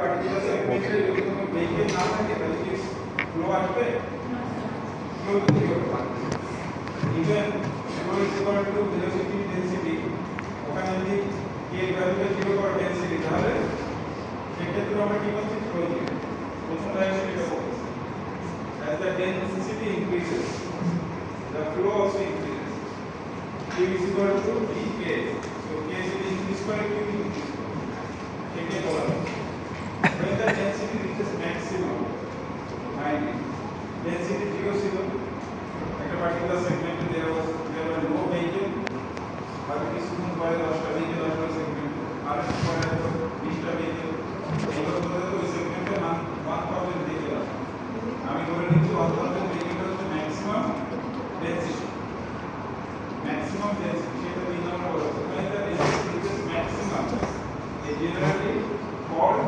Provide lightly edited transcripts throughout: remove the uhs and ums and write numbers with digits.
Particular সেগমেন্টে যদি কোনো ভেহিকল না থাকে তাহলে কি ফ্লো আসবে? ফ্লো তৈরি করতে পারবে। Even flow is equal to velocity density, ওখানে যদি কে ভ্যালুটা 0 করে ডেনসিটি, তাহলে সেক্ষেত্রে আমরা কি বলছি? ফ্লো দিবে। প্রথম লাইনে এটা বলছি, as the density increases the flow also increases. Q is equal to dk, so k is increased by q increase একে বলা হয় when the density reaches maximum, and density 0 ছিল একটা পার্টিকুলার সেগমেন্টে there were no vehicle, বাকি কিছুক্ষণ পরে 10টা vehicle আসলো সেগমেন্টে, আর একটু পরে 20টা vehicle, এইভাবে ধরে ওই সেগমেন্টে 1000 vehicle আসলো। আমি ধরে নিচ্ছি 1000 vehicle হচ্ছে ম্যাক্সিমাম ডেনসিটি, ম্যাক্সিমাম ডেনসিটি সেটা 3 নম্বর বলা হয়। when the density reaches maximum is generally called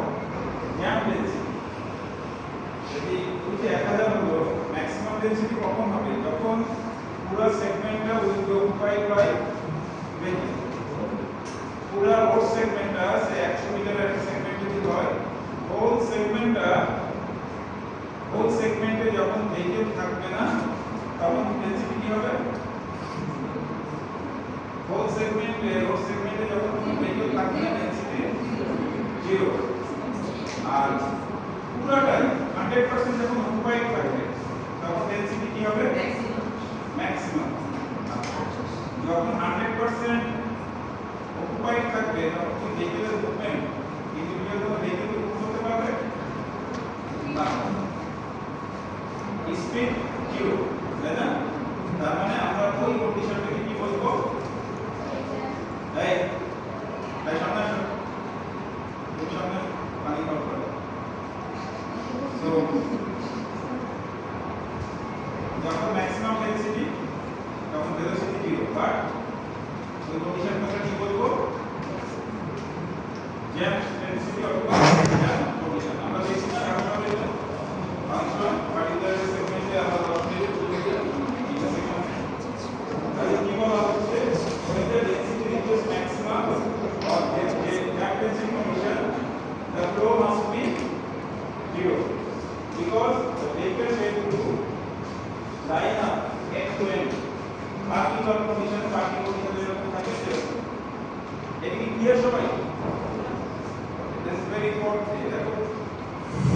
jam density. যদি উঠে 1000 হলো ম্যাক্সিমাম ডেনসিটি কখন হবে? যখন পুরো সেগমেন্টটা will be occupied by vehicle. পুরো রোড সেগমেন্টটা সে 100 মিটারের একটা সেগমেন্ট যদি হয়, হোল সেগমেন্টে যখন ভেহিকল থাকবে না তখন ডেনসিটি কি হবে? হোল সেগমেন্টে রোড সেগমেন্টে যখন কোনো ভেহিকল থাকবে না ডেনসিটি 0, আর পুরোটাই 100% যখন অকুপাইড থাকবে তখন ডেনসিটি কি হবে? ম্যাক্সিমাম। যখন 100% অকুপাইড থাকবে তখন কি ভেহিকলের মুভমেন্ট ইন্ডিভিজুয়াল কোনো ভেহিকল মুভ করতে পারবে না, স্পিড 0, তাই না? তার মানে আমরা ওই কন্ডিশনটাকে কি বলবো? তাই সামনে আসো, তুমি সামনে পানি পার করো। সো যখন ম্যাক্সিমাম ডেনসিটি তখন ভেলোসিটি 0, বাট ওই কন্ডিশনটাকে কি বলবো? জ্যাম ডেনসিটি অথবা জ্যাম কন্ডিশন। আমরা দেখছি না এখন আমরা এটা ফাংশন পার্টিকুলার সেগমেন্টে আমরা 10 মিনিট চলে গেল এটা সেগমেন্ট, তাহলে কি বলা হচ্ছে? when the density reaches maximum or jam density condition, the flow must be 0 because the vehicle will to line up end to end. Particular condition এরকম থাকে সেরকম। এটা কি ক্লিয়ার সবাই? This is very important. দেখো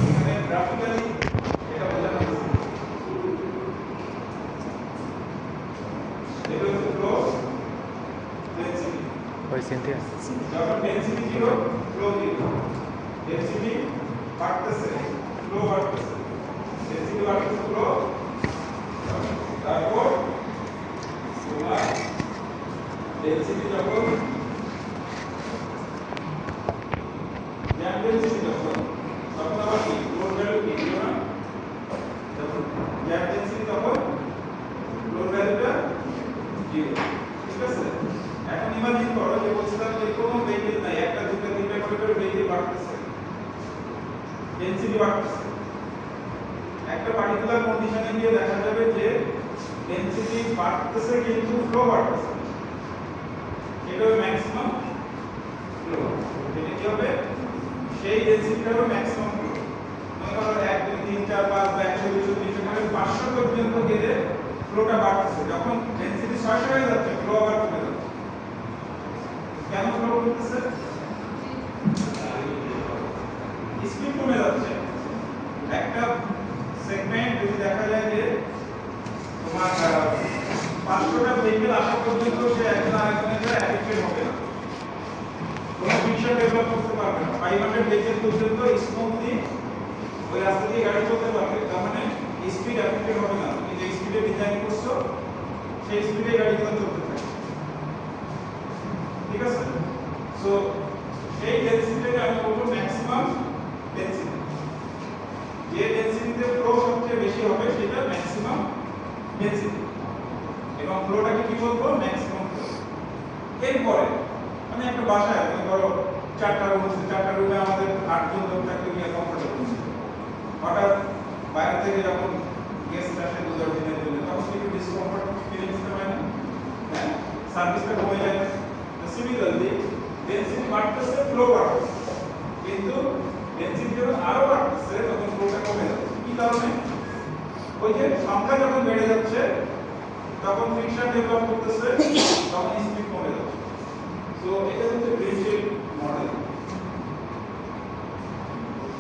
এখানে গ্রাফিক্যালি এটা বোঝানো হয়েছে। এটা হচ্ছে ফ্লো ডেনসিটি। ওই সিনটি যখন ডেনসিটি 0, ফ্লো 0, ডেনসিটি বাড়তেছে, ফ্লো বাড়তেছে, ডেনসিটি বাড়তেছে, ফ্লো, তারপর তোমার ডেনসিটি যখন জ্যাম ডেনসিটি যখন তখন আবার কি ফ্লোর ভ্যালু কি দিও না, যখন জ্যাম ডেনসিটি তখন ফ্লোর ভ্যালুটা 0, ঠিক আছে? এখন ইমাজিন করো যে বলছিলাম যে কোনো ভেহিকল নাই, একটা দুটো তিনটা করে ভেহিকল বাড়তেছে, ডেনসিটি বাড়তেছে, একটা পার্টিকুলার কন্ডিশনে গিয়ে দেখা যাবে যে ডেনসিটি বাড়তেছে কিন্তু ফ্লো বাড়তেছে, এটা হবে ম্যাক্সিমাম ফ্লো। এটা কি হবে? সেই ডেনসিটিটা হবে ম্যাক্সিমাম ফ্লো। মনে করো 1 2 3 4 5 বা 100 200 300 করে 500 পর্যন্ত গেলে ফ্লোটা বাড়তেছে, যখন ডেনসিটি 600 হয়ে যাচ্ছে ফ্লো আবার কমে যাচ্ছে। কেন ফ্লো কমতেছে? স্পিড কমে যাচ্ছে। একটা সেগমেন্ট যদি দেখা যায় যে তোমার 500টা ভেহিকল আসা পর্যন্ত সে একজন আরেকজনের সাথে অ্যাফেক্টেড হবে না, কোনো ফ্রিকশন ডেভেলপ করতে পারবে না, 500 ভেহিকল পর্যন্ত স্মুথলি ওই রাস্তা দিয়ে গাড়ি চলতে পারবে, তার মানে স্পিড অ্যাফেক্টেড হবে না। তুমি যে স্পিডে ডিজাইন করছো সেই স্পিডে গাড়িগুলো চলতে থাকবে, ঠিক আছে? সো সেই ডেনসিটিটাকে আমি বলবো ম্যাক্সিমাম ডেনসিটি। যে ডেনসিটিতে ফ্লো সবচেয়ে বেশি হবে সেটা ম্যাক্সিমাম ডেনসিটি, এবং ফ্লোটাকে কি বলবো? Maximum flow. এরপরে মানে একটা বাসায় মনে করো 4টা রুম আছে, 4টা রুমে আমাদের 8 জন লোক থাকতে গিয়ে কমফোর্টেবল, হঠাৎ বাইরে থেকে যখন গেস্ট আসে 2-4 দিনের জন্য তখন একটু ডিসকমফোর্ট ফিলিংস হয় না? হ্যাঁ, সার্ভিসটা কমে যায়। সিমিলারলি ডেনসিটি বাড়তেছে, ফ্লো বাড়তেছে, কিন্তু ডেনসিটি যখন আরো বাড়ছে তখন ফ্লোটা কমে যাচ্ছে কি কারণে ওই যে সংখ্যা যখন বেড়ে যাচ্ছে তখন ফ্রিকশন ডেভেলপ করতেছে তখন স্পিড কমে যাচ্ছে সো এটা হচ্ছে গ্রিনফিল্ড মডেল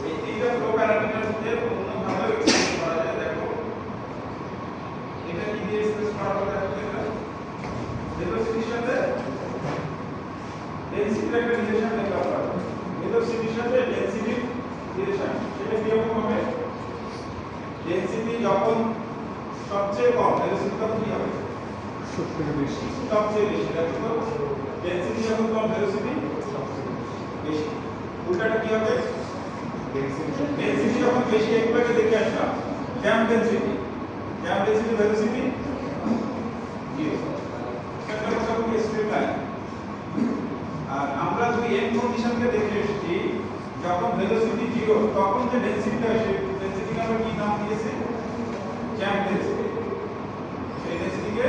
এই তিনটা ফ্লো প্যারামিটার দিয়ে অন্যভাবে এক্সপ্রেস করা যায় দেখো এটা কি দিয়ে এক্সপ্রেস করা হবে এটা ভেলোসিটির সাথে ডেনসিটির একটা রিলেশন দেখা হয় ভেলোসিটির সাথে ডেনসিটির রিলেশন সেটা কি হবে ডেনসিটি যখন সবচেয়ে কম ভেলোসিটি তখন কি হবে সবচেয়ে বেশি দেখো ডেনসিটি যখন কম ভেলোসিটি বেশি উল্টাটা কি হবে ডেনসিটি যখন বেশি একবারে দেখে আসলাম ক্যাম্প ডেনসিটি ভেলোসিটি জিরো সেটা মোটামুটি স্ট্রেট লাইন আর আমরা যদি এন কন্ডিশনকে দেখে এসেছি যখন ভেলোসিটি জিরো তখন যে ডেনসিটিটা আসে ডেনসিটিকে আমরা কি নাম দিয়েছি ক্যাম্প ডেনসিটি সেই ডেনসিটিকে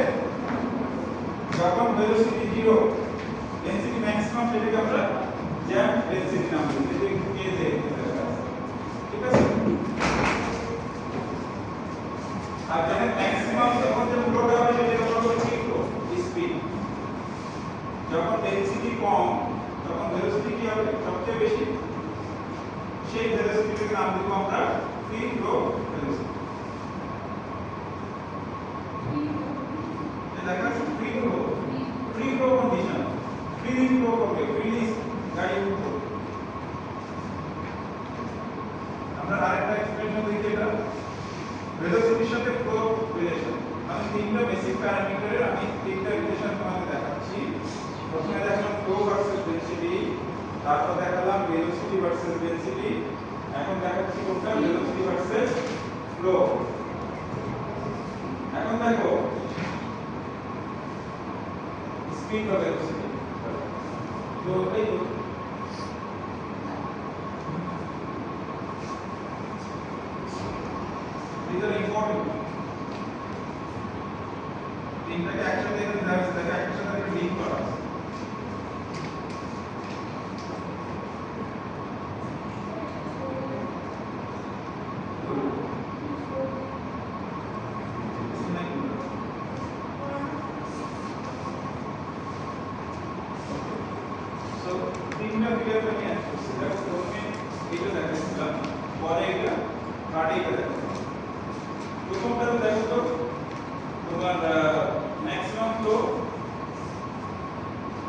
যখন ভেলোসিটি জিরো ডেনসিটি ম্যাক্সিমাম সেটাকে আমরা জ্যাম ডেনসিটি নাম দিয়েছি যে কে জে ঠিক আছে আর যখন ম্যাক্সিমাম যখন যে ফ্লোটা হবে সেটাকে আমরা বলি কি ফ্লো স্পিড যখন ডেনসিটি কম তখন ভেলোসিটি কি হবে সবচেয়ে বেশি সেই ভেলোসিটিকে নাম দেব আমরা ফ্রি ফ্লো ভেলোসিটি দেখা free flow condition freely flow করবে ফ্রিলি গাড়ি উঠবে আমরা আরেকটা এক্সপ্রেশন দেখি এটা ভেলোসিটির সাথে ফ্লো রিলেশন আমি তিনটা বেসিক প্যারামিটারের আমি তিনটা রিলেশন তোমাদের দেখাচ্ছি প্রথমে দেখালাম ফ্লো ভার্সেস ডেনসিটি তারপর দেখালাম ভেলোসিটি ভার্সেস ডেনসিটি এখন দেখাচ্ছি কোনটা ভেলোসিটি ভার্সেস ফ্লো এখন দেখো স্পিড অফ ভেলোসিটি তো এই these are important তিনটাকে একসাথে এখানে দেখা একসাথে একটা লিংক করা আছে so তিনটা ফিগার আমি আসছি দেখো প্রথমে এটা দেখাচ্ছিলাম পরে এটা কাটে এটা দেখো প্রথমটাতে দেখো তো তোমার ম্যাক্সিমাম ফ্লো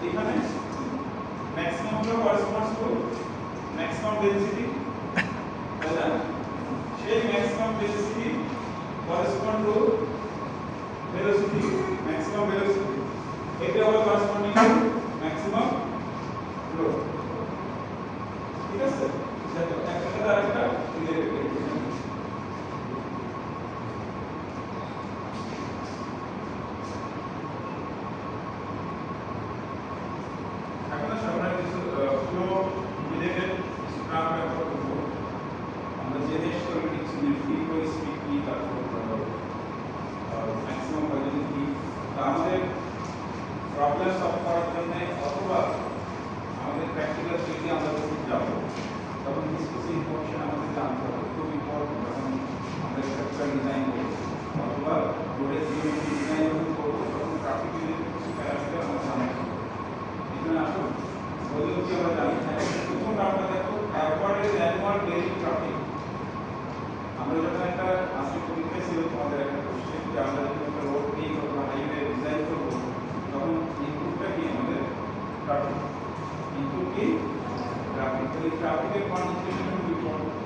এখানে maximum flow corresponds two maximum density তাই না সেই maximum density correspond two velocity maximum velocity এটা হলো করেসপন্ডিং টু ম্যাক্সিমাম ফ্লো ঠিক আছে দেখো একটা সাথে আরেকটা রিলেটেড প্রবলেম সলভ করার জন্য অথবা আমাদের প্র্যাকটিক্যাল যদি আমরা যখন যাব তখন কিছু কিছু ইনফরমেশন আমাদের জানতে হবে খুব ইম্পর্টেন্ট যখন আমরা স্ট্রাকচার ডিজাইন করব অথবা রোডের জিওমেট্রি ডিজাইন যখন করব তখন ট্রাফিক রিলেটেড কিছু প্যারামিটার আমরা জানতে হবে এখানে আসুন বলতে কি আমরা জানি প্রথম আমরা দেখো অ্যাভারেজ অ্যানুয়াল ডেইলি ট্রাফিক আমরা যখন একটা আসলে পরীক্ষা ছিল তোমাদের একটা কোশ্চেন যে আমরা যখন একটা রোড নিয়ে অথবা হাইওয়ে ডিজাইন করব তখন ইনপুটটা কি আমাদের ট্রাফিক ইনপুট কি ট্রাফিক তো এই ট্রাফিকের কনসেন্ট্রেশন খুব ইম্পর্টেন্ট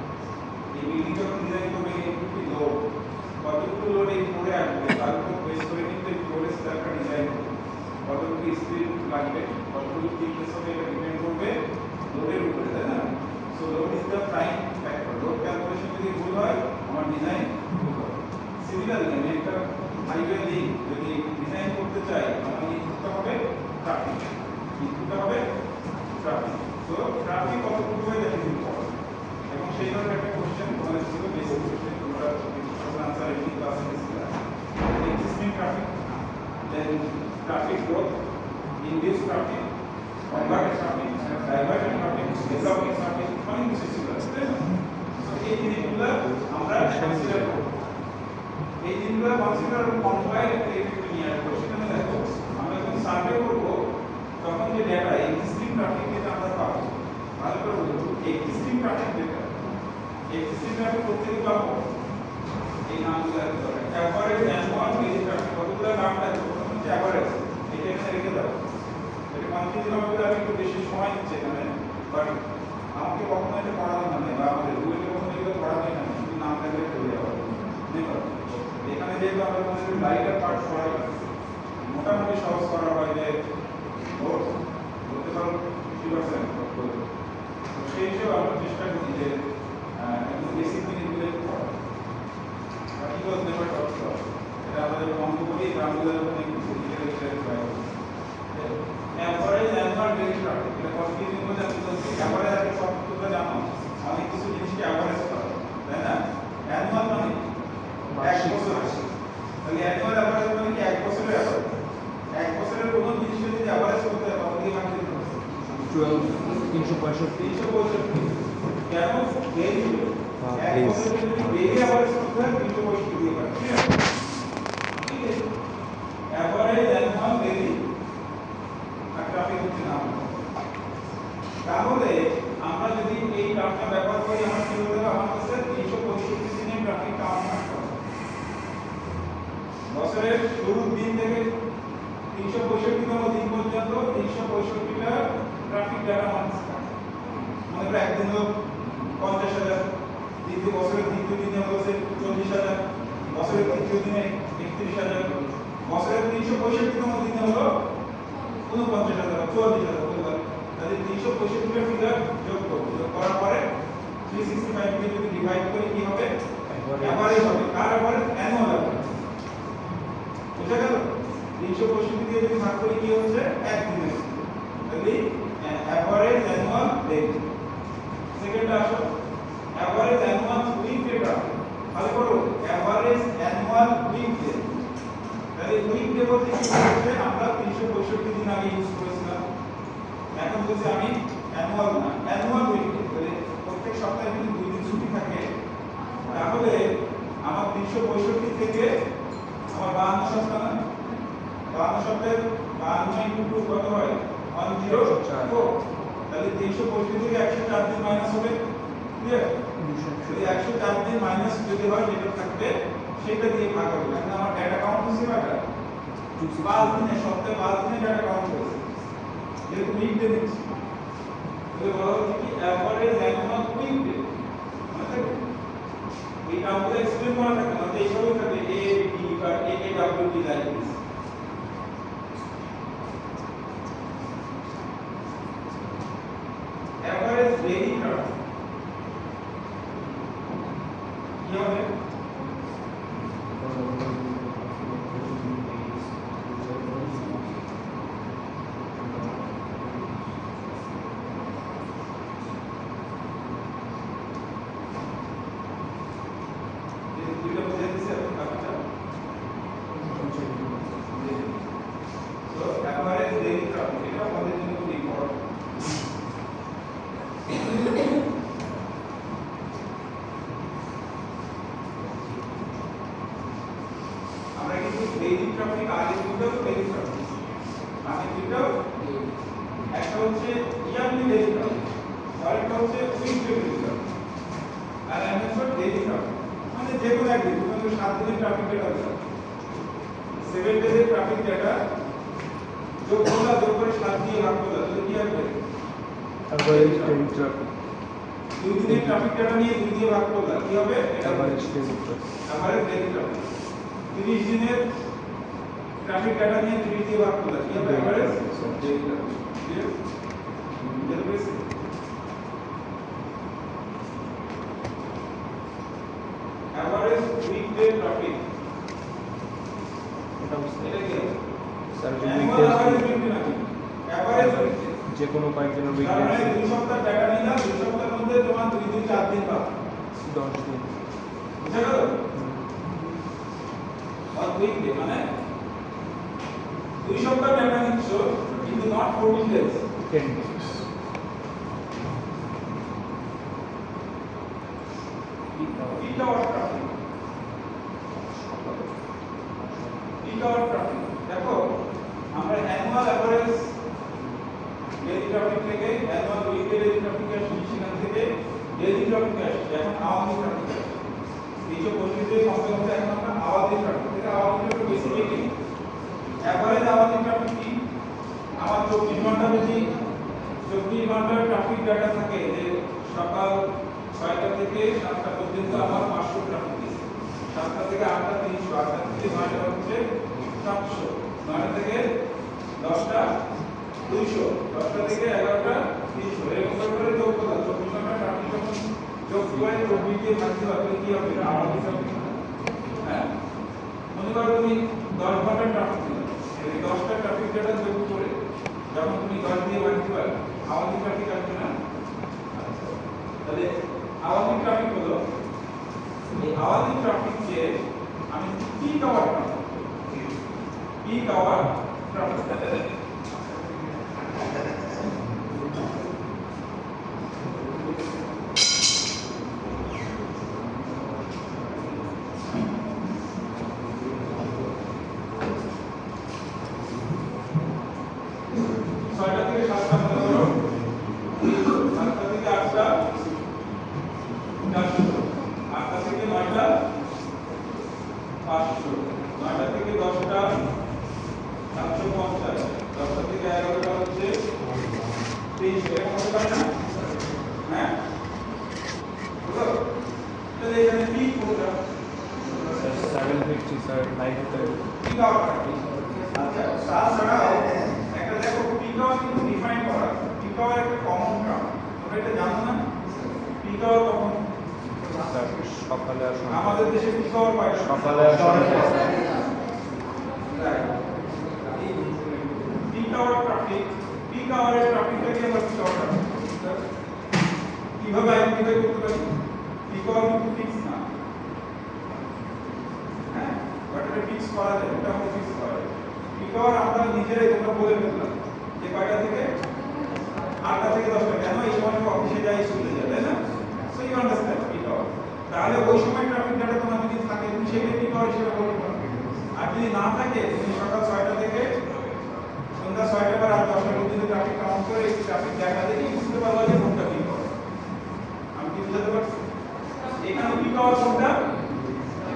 এই বিল্ডিং যখন ডিজাইন করবে ইনপুট কি লোড কতটুকু লোড এই ফ্লোরে আসবে তার উপর বেস করে কিন্তু এই ফ্লোরের স্ট্রাকচার ডিজাইন করবে কতটুকু স্পিড লাগবে কতটুকু থিকনেস হবে এটা ডিপেন্ড করবে লোডের উপরে তাই না so load is the prime factor load calculation যদি ভুল হয় আমার ডিজাইন ভুল হবে সিমিলারলি আমি একটা হাইওয়ে লিংক যদি ডিজাইন করতে চাই আমার ইনপুটটা হবে ট্রাফিক সো ট্রাফিক কতটুকু হয় দ্যাট ইজ ইম্পর্টেন্ট এবং সেই ধরনের একটা কোশ্চেন তোমাদের ছিল বেসিক কোশ্চেন তোমরা আনসার এই ক্লাসে দিছিলাম existing traffic then traffic growth induce traffic converted traffic, diverted traffic, disrupting traffic consider করব এই দিনগুলো কনসিডার কম্পাইল ক্রিয়েটিভ নিয়ে আসবো সেখানে দেখো আমরা যখন সার্ভে করব তখন যে ডেটা এক্সিস্টিং ট্রাফিক যেটা আমরা পাবো ভালো করে বুঝুন existing traffic data existing traffic করতে পাবো এই নামগুলো ধরে এভারেজ অ্যানুয়াল ডেইলি ট্রাফিক কতগুলো নাম আছে প্রথম হচ্ছে এভারেজ এটা এখানে রেখে দাও এটা কনফিউজ হবে বলে আমি একটু বেশি সময় নিচ্ছি এখানে বাট আমাকে কখনো এটা পড়ানো মানে বা আমাদের রুলে কখনো এগুলো পড়ানো হয় না শুধু নাম থাকলে চলে যাবে এখানে যেহেতু আমরা আমাদের লাইটার পার্ট সরাই মোটামুটি সহজ করা হয় যে নোট বলতে পারো 50% তো সেই হিসেবে আমরা চেষ্টা করি যে একদম বেসিক জিনিসগুলো একটু পড়া বাকি তো নেভার টক এটা আমাদের অঙ্ক করি গ্রামগুলো যখন একটু লিখে লিখে ট্রাই করি এভারেজ অ্যানুয়াল ডেইলি ট্রাফিক এটা কনফিউজিং হয়ে যাচ্ছে তো এভারেজ একটা শব্দটা জানো অনেক কিছু জিনিসকে এভারেজ করা তাই না অ্যানুয়াল মানে এক বছর তাহলে অ্যানুয়াল এভারেজ মানে কি এক বছরের এভারেজ এক বছরের কোনো জিনিসকে যদি এভারেজ করতে হয় তখন কি মান দিতে হবে 365 কেন ডেইলি এক বছরে যদি ডেইলি এভারেজ করতে হয় 365 দিয়ে পারে ঠিক আছে এভারেজ অ্যানুয়াল ডেইলি ট্রাফিক হচ্ছে নাম তাহলে আমরা যদি এই টার্মটা ব্যবহার করি আমরা কি বলতে হবে আমার কাছে 365 দিনের ট্রাফিক কাউন্ট করতে হবে বছরের শুরুর দিন থেকে 365তম দিন পর্যন্ত 365টা ট্রাফিক ডাটা মানছে মনে করো একদিন হলো 50,000 দ্বিতীয় বছরের দ্বিতীয় দিনে হলো 40,000 বছরের তৃতীয় দিনে 31,000 বছরের 365তম দিনে হলো 49,000 44,000 বলতে পারি তাহলে 365টা ফিগার যোগ করব যোগ করার পরে 365 কে যদি ডিভাইড করি কি হবে এভারেজ হবে কার এভারেজ অ্যানুয়াল এভারেজ বুঝা গেল 365 দিয়ে যদি ভাগ করি কি হচ্ছে এক দিনের তাহলে এভারেজ অ্যানুয়াল ডে সেকেন্ড আসো এভারেজ অ্যানুয়াল উইক ডে ভালো করো এভারেজ অ্যানুয়াল উইক ডে তাহলে উইক ডে বলতে কি হচ্ছে আমরা 365 দিন আগে ইউজ করেছিলাম এখন বলছি আমি অ্যানুয়াল না অ্যানুয়াল উইক ডে তাহলে প্রত্যেক সপ্তাহে যদি দুই দিন ছুটি থাকে তাহলে আমার 365 থেকে আমার 52 সপ্তাহ না 52 সপ্তাহে 52 ইনটু 2 কত হয় 104 তাহলে 365 থেকে 104 দিন মাইনাস হবে ক্লিয়ার যদি 104 দিন মাইনাস যদি হয় যেটা থাকবে সেটা দিয়ে ভাগ হবে এখন আমার ডেটা কাউন্ট হচ্ছে কয়টা 5 দিনে সপ্তাহে 5 দিনে ডেটা কাউন্ট হচ্ছে যেহেতু উইক ডে দিচ্ছি তাহলে বলা হচ্ছে কি এভারেজ অ্যানুয়াল উইক ডে মানে এই টার্মগুলো এক্সপ্লেইন করা থাকে না তো এইভাবে থাকে এ বি বা A A W D like this average daily traffic কি হবে ডেইলি ট্রাফিক আগে দুটো ডেইলি ট্রাফিক আগে দুটো একটা হচ্ছে ইয়ারলি ডেইলি ট্রাফিক আরেকটা হচ্ছে উইকলি ডেইলি ট্রাফিক আর একটা হচ্ছে ডেইলি ট্রাফিক মানে যে কোনো একদিন তুমি 7 দিনের ট্রাফিক ডেটা দাও 7 ডেজের ট্রাফিক ডেটা যোগ করে 7 দিয়ে ভাগ করলে তাহলে কি হবে এভারেজ ডেইলি ট্রাফিক 2 দিনের ট্রাফিক ডেটা নিয়ে 2 দিয়ে ভাগ করলে কি হবে average daily traffic average daily traffic 30 দিনের ট্রাফিক ডাটা নিয়ে 3 দিয়ে ভাগ করলে কি হবে এভারেজ ডেইলি ট্রাফিক ক্লিয়ার বুঝতে এভারেজ উইকডে ট্রাফিক এটা কি হবে স্যার এভারেজ উইকডে নাকি এভারেজ উইকডে যে কোনো কয়েকদিনের তার উইকডে মানে 2 সপ্তাহ ডাটা নিলাম 2 সপ্তাহের মধ্যে তোমার 2 দিন 4 দিন পাবে 10 দিন বুঝা গেল আর উইকডে মানে 2 সপ্তাহ ডাটা নিচ্ছ কিন্তু নট 14 ডেজ 10 days এটা ট্রাফিক আওয়ার ট্রাফিক দেখো আমরা অ্যানুয়াল এভারেজ ডেইলি ট্রাফিক থেকে অ্যানুয়াল উইকলি ডেইলি ট্রাফিক আসি সেখান থেকে ডেইলি ট্রাফিক আসি এখন আওয়ারলি ট্রাফিক আসি এই যে পরিস্থিতি সম্পর্কে হচ্ছে এখন আমরা আওয়ারলি ট্রাফিক থেকে hourly traffic basically average hourly traffic কি আমার 24 ঘন্টা যদি 24 ঘন্টার ট্রাফিক ডাটা থাকে যে সকাল 6টা থেকে 7টা পর্যন্ত আমার 500 ট্রাফিক দিছে 7টা থেকে 8টা 300 8টা থেকে 9টা হচ্ছে 700 9টা থেকে 10টা 200 10টা থেকে 11টা 300 এরকম করে যোগ করলে 24 ঘন্টা ট্রাফিক যখন যোগ করে 24 দিয়ে ভাগ দিলে তাহলে কি হবে আওয়ারলি ট্রাফিক হ্যাঁ মনে করো তুমি 10 ঘন্টা ট্রাফিক দিলে এই 10টা ট্রাফিক ডাটা যোগ করে যখন তুমি 10 দিয়ে ভাগ দিবা আওয়ারলি ট্রাফিক আসবে না তাহলে আওয়ারলি ট্রাফিক হলো এই আওয়ারলি ট্রাফিক যে আমি পিক আওয়ার ট্রাফিক ছয়টা থেকে 7টা মনে করো 7টা থেকে 8টা 400 8টা থেকে 9টা 500 9টা থেকে 10টা 750 10টা থেকে 11টা হচ্ছে 300 এরকম হতে পারে না হ্যাঁ বুঝলো তাহলে এখানে পিক কোনটা 750 স্যার 9 পিক আওয়ার আচ্ছা তাছাড়াও একটা দেখো পিক আওয়ার কিন্তু ডিফাইন করা পিক আওয়ার একটা কমন টার্ম তোমরা এটা জানো না পিক আওয়ার কখন স্যার সকালে আর সন্ধ্যায় আমাদের দেশে পিক আওয়ার পায় সকালে আর সন্ধ্যায় পিক আওয়ার ট্রাফিক পিক আওয়ারের ট্রাফিকটাকে আমরা পিক আওয়ার ট্রাফিক কিভাবে আইডেন্টিফাই করতে পারি পিক আওয়ার কিন্তু ফিক্স না হ্যাঁ বাট এটা ফিক্স করা যায় এটা আমরা ফিক্স করা যায় পিক আওয়ার আমরা নিজেরাই তোমরা বলে ফেললাম যে কয়টা থেকে 8টা থেকে 10টা কেন এই সময় অফিসে যাই স্কুলে যাই তাই না so you understand peak hour তাহলে ওই সময় ট্রাফিক ডাটা তোমার যদি থাকে তুমি সেটা পিক আওয়ার হিসেবে বলতে পারো আর যদি না থাকে তুমি সকাল 6টা থেকে সন্ধ্যা 6টা বা রাত 10টা পর্যন্ত ট্রাফিক কাউন্ট করে এই ট্রাফিক দেখা দেখি বুঝতে পারবা যে কোনটা পিক আওয়ার আমি কি বুঝতে পারছি এখানে পিক আওয়ার কোনটা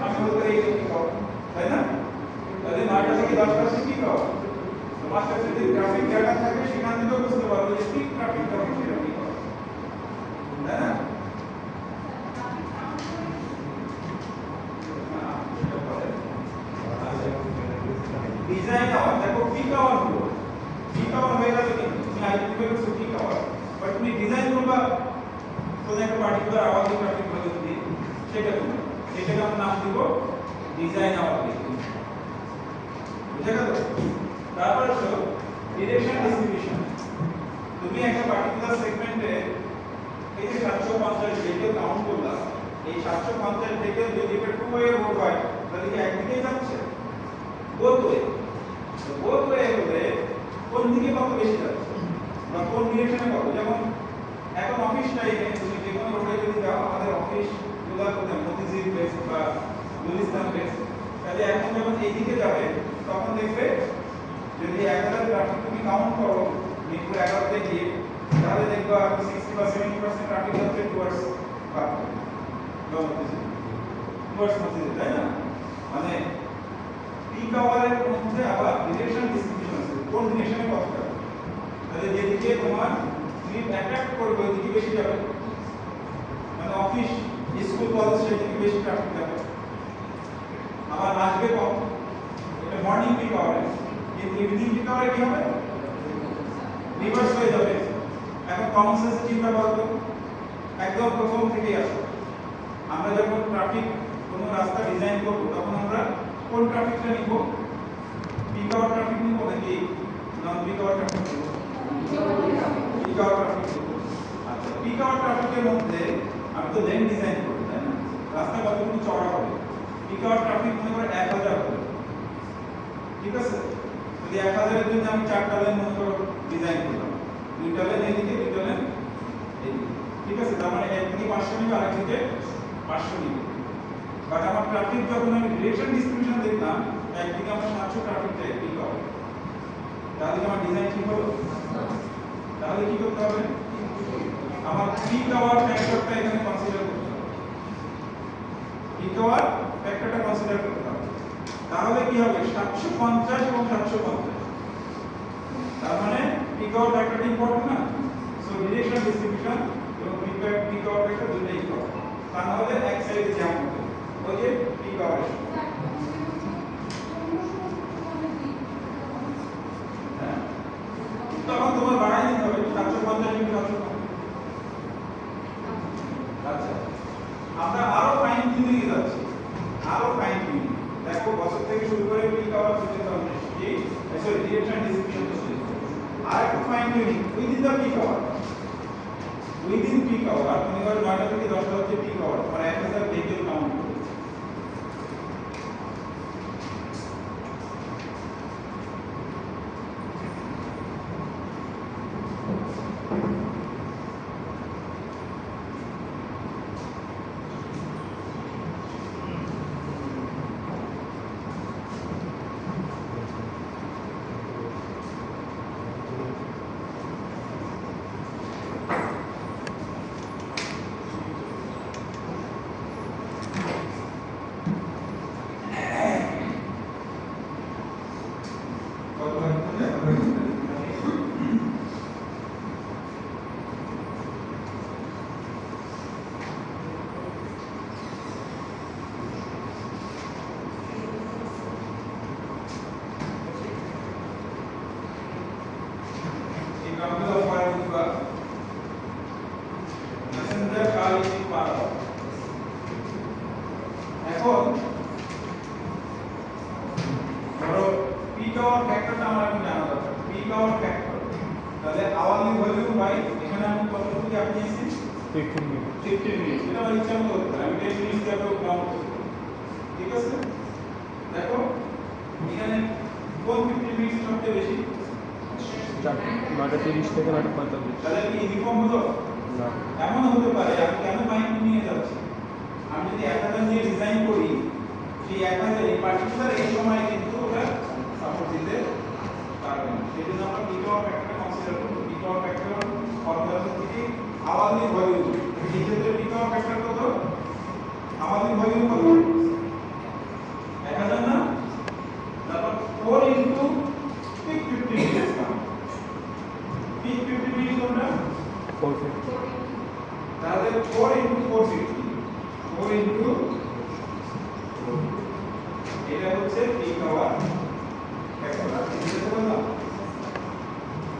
আমি বলতে পারি এই পিক আওয়ার তাই না তাহলে 9টা থেকে 10টা হচ্ছে পিক আওয়ার তোমার কাছে যদি ট্রাফিক ডাটা থাকে সেখান থেকে বুঝতে পারবে যে পিক ট্রাফিক কখন সেটা পিক আওয়ার তাই না ডিজাইন আওয়ার দেখো পিক আওয়ার হলো পিক আওয়ার হয়ে গেল কি তুমি আইডেন্টিফাই করছো পিক আওয়ার বাট তুমি ডিজাইন করবা কোন একটা পার্টিকুলার আওয়ারলি ট্রাফিক ভ্যালু দিয়ে সেটা তুমি সেটাকে আমরা নাম দিব ডিজাইন আওয়ার বুঝে গেল তারপর হলো ডিরেকশন ডিস্ট্রিবিউশন তুমি একটা পার্টিকুলার সেগমেন্টে এই যে 750 যেটা কাউন্ট করলা এই 750 থেকে যদি এটা টু ওয়ে রোড হয় তাহলে কি একদিকেই যাচ্ছে both way হলে কোন দিকে কত বেশি যাচ্ছে বা কোন ডিরেকশনে কত যেমন এখন অফিস টাইমে তুমি যে কোনো রোডে যদি যাও আমাদের অফিস গুলো কোথায় মতিঝিল প্লেস বা গুলিস্তান প্লেস তাহলে এখন যখন এই দিকে যাবে তখন দেখবে যদি 1000 ট্রাফিক তুমি কাউন্ট করো মিরপুর 11 তে গিয়ে তাহলে দেখবে আর 60 বা 70% ট্রাফিক হচ্ছে টুয়ার্ডস বাকি মতিঝিল টুয়ার্ডস মতিঝিল তাই না মানে পিক আওয়ারের মধ্যে আবার ডিরেকশন ডিস্ট্রিবিউশন আছে কোন ডিরেকশনে কত যাবে তাহলে যেদিকে তোমার স্লিপ অ্যাট্রাক্ট করবে ওইদিকে বেশি যাবে মানে অফিস স্কুল কলেজ সেদিকে বেশি ট্রাফিক যাবে আবার আসবে কম এটা মর্নিং পিক আওয়ারে কিন্তু ইভিনিং পিক আওয়ারে কি হবে রিভার্স হয়ে যাবে এখন কমন সেন্সে চিন্তা করো তো একদম প্রথম থেকেই আসো আমরা যখন ট্রাফিক কোনো রাস্তা ডিজাইন করব তখন আমরা কোন ট্রাফিকটা নিব পিক আওয়ার ট্রাফিক নিব নাকি নন পিক আওয়ার ট্রাফিক নিব পিক আওয়ার ট্রাফিক আচ্ছা পিক আওয়ার ট্রাফিকের মধ্যে আমি তো লেন ডিজাইন করব তাই না রাস্তা কতটুকু চওড়া হবে পিক আওয়ার ট্রাফিক মনে করে 1000 হবে ঠিক আছে যদি 1000 এর জন্য আমি 4টা লেন মনে করো ডিজাইন করলাম 2টা লেন এদিকে 2টা লেন এদিকে ঠিক আছে তার মানে একদিকে 500 নিবে আরেকদিকে 500 নিবে বাট আমার ট্রাফিক যখন আমি ডিরেকশন ডিস্ট্রিবিউশন দেখলাম একদিকে আমার 700 ট্রাফিক চাই পিক আওয়ার, তাহলে কি আমার ডিজাইন ঠিক হলো? তাহলে কি করতে হবে? আমার পিক আওয়ার ফ্যাক্টরটা এখানে কনসিডার করতে হবে, পিক আওয়ার ফ্যাক্টরটা কনসিডার করতে হবে। তাহলে কি হবে? 750 এবং 750, তার মানে পিক আওয়ার ফ্যাক্টরটা ইম্পর্টেন্ট না? সো ডিরেকশন ডিস্ট্রিবিউশন এবং পিক আওয়ার ফ্যাক্টর দুটোই ইম্পর্টেন্ট। তা না হলে এক সাইডে জ্যাম হবে, ওই যে পিক আওয়ার তখন তোমার বাড়াই দিতে হবে 750 ইনটু 750। আচ্ছা, আমরা আরো ফাইন টিউনিং এ যাচ্ছি, আরো ফাইন টিউনিং। দেখো বছর থেকে শুরু করে পিক আওয়ার পর্যন্ত আমরা সরি ডিরেকশন ডিস্ট্রিবিউশন তো শুরু করব। আর একটু fine tuning within the peak hour, within peak hour তুমি ধরো 9টা থেকে 10টা হচ্ছে পিক আওয়ার, মানে 1000 ভেহিকল কাউন্ট করবে। এখন ধরো পিক আওয়ার ফ্যাক্টরটা আমার এখন জানা দরকার, পিক আওয়ার ফ্যাক্টর। তাহলে আওয়ারলি ভলিউম বাই এখানে আমি কতটুকু গ্যাপ নিয়েছি? 15 মিনিট। 15 মিনিট। এটা আমার ইচ্ছা মতো হতে পারে, আমি 10 মিনিট গ্যাপেও কাউন্ট করতে পারি। ঠিক আছে, দেখো এখানে কোন 15 মিনিট সবচেয়ে বেশি? 9:30 থেকে 9:45। তাহলে কি ইউনিফর্ম হলো না, এমন হতে পারে। আমি কেন মাইন্ড নিয়ে যাচ্ছি, আমি যদি 1000 দিয়ে ডিজাইন করি, সেই 1000 এই পার্টিকুলার এই সময় কিন্তু ওটা সাপোর্ট দিতে পারবে না। সেজন্য আমরা পিক আওয়ার ফ্যাক্টরটা কনসিডার করব। পিক আওয়ার ফ্যাক্টর ফর্মুলা থেকে আওয়ারলি ভলিউম, এই ক্ষেত্রে পিক আওয়ার ফ্যাক্টর কত? আওয়ারলি ভলিউম কত? 1000 না, তারপর 4 ইনটু পিক 50 মিনিটস না, পিক 50 মিনিট কোনটা? 450। তাহলে 4 ইনটু 450, 4 ইনটু এটা হচ্ছে পিক আওয়ার ফ্যাক্টর। বুঝতে পারলাম?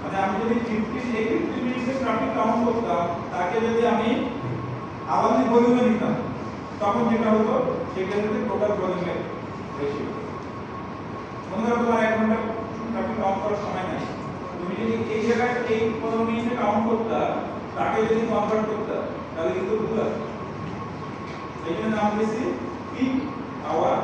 মানে আমি যদি 50 মিনিটের ট্রাফিক কাউন্ট করতাম, তাকে যদি আমি আওয়ারলি ভলিউমে নিতাম, তখন যেটা হতো সেটা হচ্ছে টোটাল ভলিউমের রেশিও। মনে করো তোমার 1 ঘন্টা ট্রাফিক কাউন্ট করার সময় নাই, তুমি যদি এই জায়গায় এই 15 মিনিটে কাউন্ট করতা, তাকে যদি কনভার্ট করতা, তাহলে কিন্তু ভুল আসবে। এই জন্য নাম দিয়েছি পিক আওয়ার।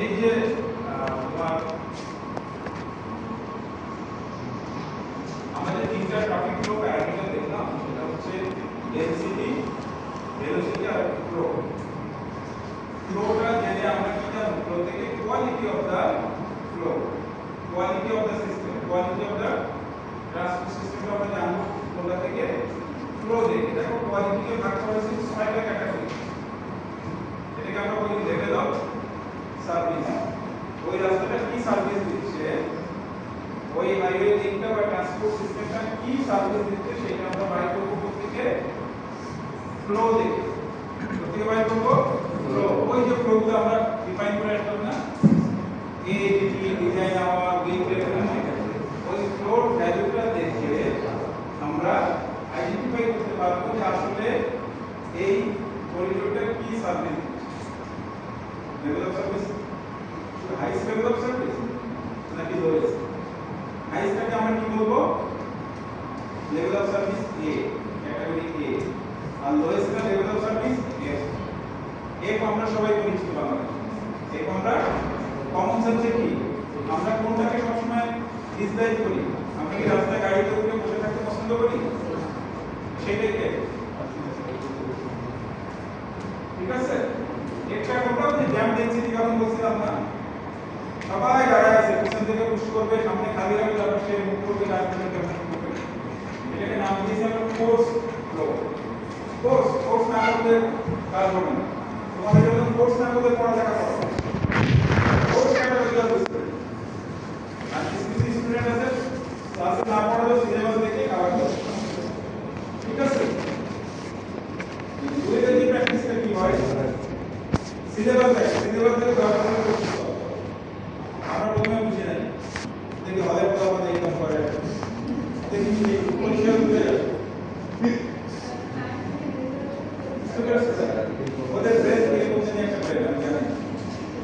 এই যে তোমার আমাদের তিনটা টপিক ফ্লো প্যারামিটার দেখলাম, সেটা হচ্ছে ডেনসিটি, ভেলোসিটি আর ফ্লো। ফ্লোটা যেটা আমরা কি জানি, ফ্লো থেকে quality of the flow, quality of the system, quality of the transport সিস্টেমটা আমরা জানবো কোনটা থেকে? ফ্লো দেখে। দেখো কোয়ালিটিকে ভাগ করা হয়েছে 6টা ক্যাটাগরি। এটাকে আমরা বলি লেভেল অফ সার্ভিস। ওই রাস্তাটা কি সার্ভিস দিচ্ছে, ওই হাইওয়ে লিংকটা বা ট্রান্সপোর্ট সিস্টেমটা কি সার্ভিস দিচ্ছে, সেটা আমরা বাই করব থেকে ফ্লো দেখে। কোথা বাই করব? ফ্লো। ওই যে ফ্লোগুলো আমরা ডিফাইন করে আসলাম না, এডিটি, ডিজাইন আওয়ার, উইক রেফারেন্স, ওই ফ্লোর ভ্যালুটা দেখে আমরা আইডেন্টিফাই করতে পারবো যে আসলে এই করিডোরটা কি সার্ভিস দিচ্ছে। Level of service highest level of service নাকি লোয়েস্ট? হাইস্টটাকে আমরা কি বলবো? Level of service A, category A. আর লোয়েস্টটা level of service F. F আমরা সবাই পরিচিত বাংলাদেশে। এফ আমরা কমন সেন্সে কি আমরা কোনটাকে সবসময় ডিসলাইক করি? আমরা কি রাস্তায় গাড়িতে উঠে বসে থাকতে পছন্দ করি? সেটাকে ঠিক আছে। একটা কোথাও যে জ্যাম ডেনসিটি যখন বলছিলাম না, সবাই দাঁড়ায় আছে, পিছন থেকে পুশ করবে, সামনে খালি রাখবে, তারপর সে মুভ করবে, তারপর ক্যাপাসিটি করবে। এটাকে নাম দিয়েছি আমরা ফোর্স ফ্লো। ফোর্স না করলে কাজ হবে না। তোমাদের যখন ফোর্স না করলে পড়ালেখা করো, ফোর্স ক্যাটাগরিক্যাল বুঝবে। আর কিছু স্টুডেন্ট আছে ক্লাসে না পড়ালেও সিলেবাস দেখে কাভার করে, ঠিক আছে। দুইটা কি প্র্যাকটিসটা কি হয়, সিলেবাস দেখে দরকার করতে হবে। আমরা প্রথমে বুঝি নাই, দেখি হলের কথা আমাদের ইনকাম করে, দেখি পরীক্ষা দিতে যাবে, ওদের ব্রেন থেকে বলছেন একটা ব্রেন, আমি জানি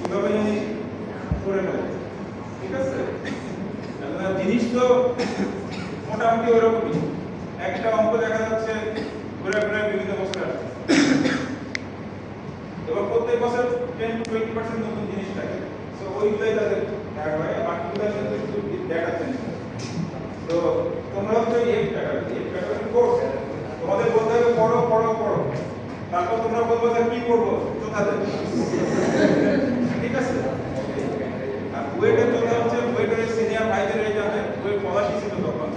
কিভাবে জানি করে ফেলে, ঠিক আছে। জিনিস তো মোটামুটি ওরকমই। একটা অঙ্ক দেখা যাচ্ছে ঘুরে ঘুরে বিভিন্ন বছর আসছে, এবার প্রত্যেক বছর 10 to 20% নতুন জিনিস থাকে। সো ওইগুলাই তাদের অ্যাড হয়, বাকিগুলো কিন্তু একটু ডেটা চেঞ্জ হয়। তো তোমরা হচ্ছে এই ক্যাটাগরি কোর্স, তোমাদের বলতে হবে পড়ো পড়ো পড়ো, তারপর তোমরা বলবো যে কি পড়বো, কোথা থেকে, ঠিক আছে। আর বুয়েটের কথা হচ্ছে, বুয়েটের সিনিয়র ভাইদের এই জানে বুয়েট পলাশি ছিল, তখন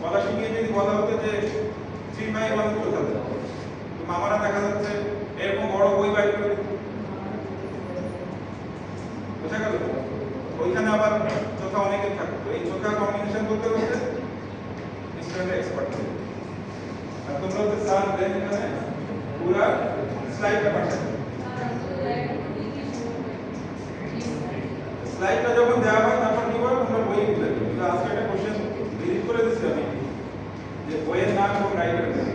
পলাশি গিয়ে যদি বলা হতো যে 3/1 কোথা থেকে, তো মামারা দেখা যাচ্ছে এরকম বড় বই বাইর করে দিত, বুঝা গেল। ওইখানে আবার চোখা অনেকে থাকতো, এই চোখা কম্বিনেশন করতে করতে স্টুডেন্ট এক্সপার্ট হবে। আর তোমরা তো স্যার দেন এখানে পুরো স্লাইডটা পাঠাবে, স্লাইডটা যখন দেওয়া হয় তারপর কি হয়, তোমরা বই খুলে দিও। কিন্তু আজকে একটা কোশ্চেন ডিলিট করে দিচ্ছি আমি, যে বইয়ের নাম এবং রাইটার দেন।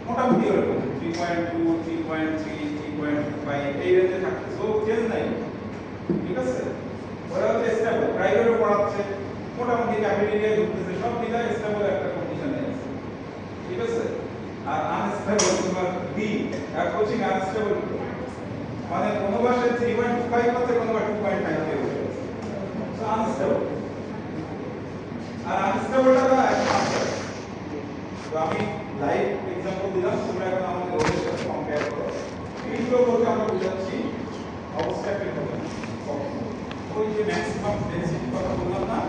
মোটামুটি এরকম 3.2 3.3 3.5 এই রেঞ্জে থাকে, সো চেঞ্জ নাই, ঠিক আছে। ওরা হচ্ছে স্টেবল, প্রাইভেটে পড়াচ্ছে, মোটামুটি ক্যাপিটালে ঢুকতেছে, সব মিলায় স্টেবল একটা কন্ডিশনে আছে, ঠিক আছে। আর আনস্টেবল তোমার বি অ্যাপ্রোচিং আনস্টেবল, মানে কোনো ভাষে 3.5 আছে, কোনো ভাষে 2.5 তে বসে আছে, সো আনস্টেবল। আর আনস্টেবলটা তো একটা, তো আমি লাইভ এক্সাম্পল দিলাম, তোমরা এখন আমাদের ওদের সাথে কম্পেয়ার করো। ফ্লো বলতে আমরা বুঝাচ্ছি অবস্ট্রাক্টেড হবে, ওই যে ম্যাক্সিমাম ডেনসিটি কথা বললাম না,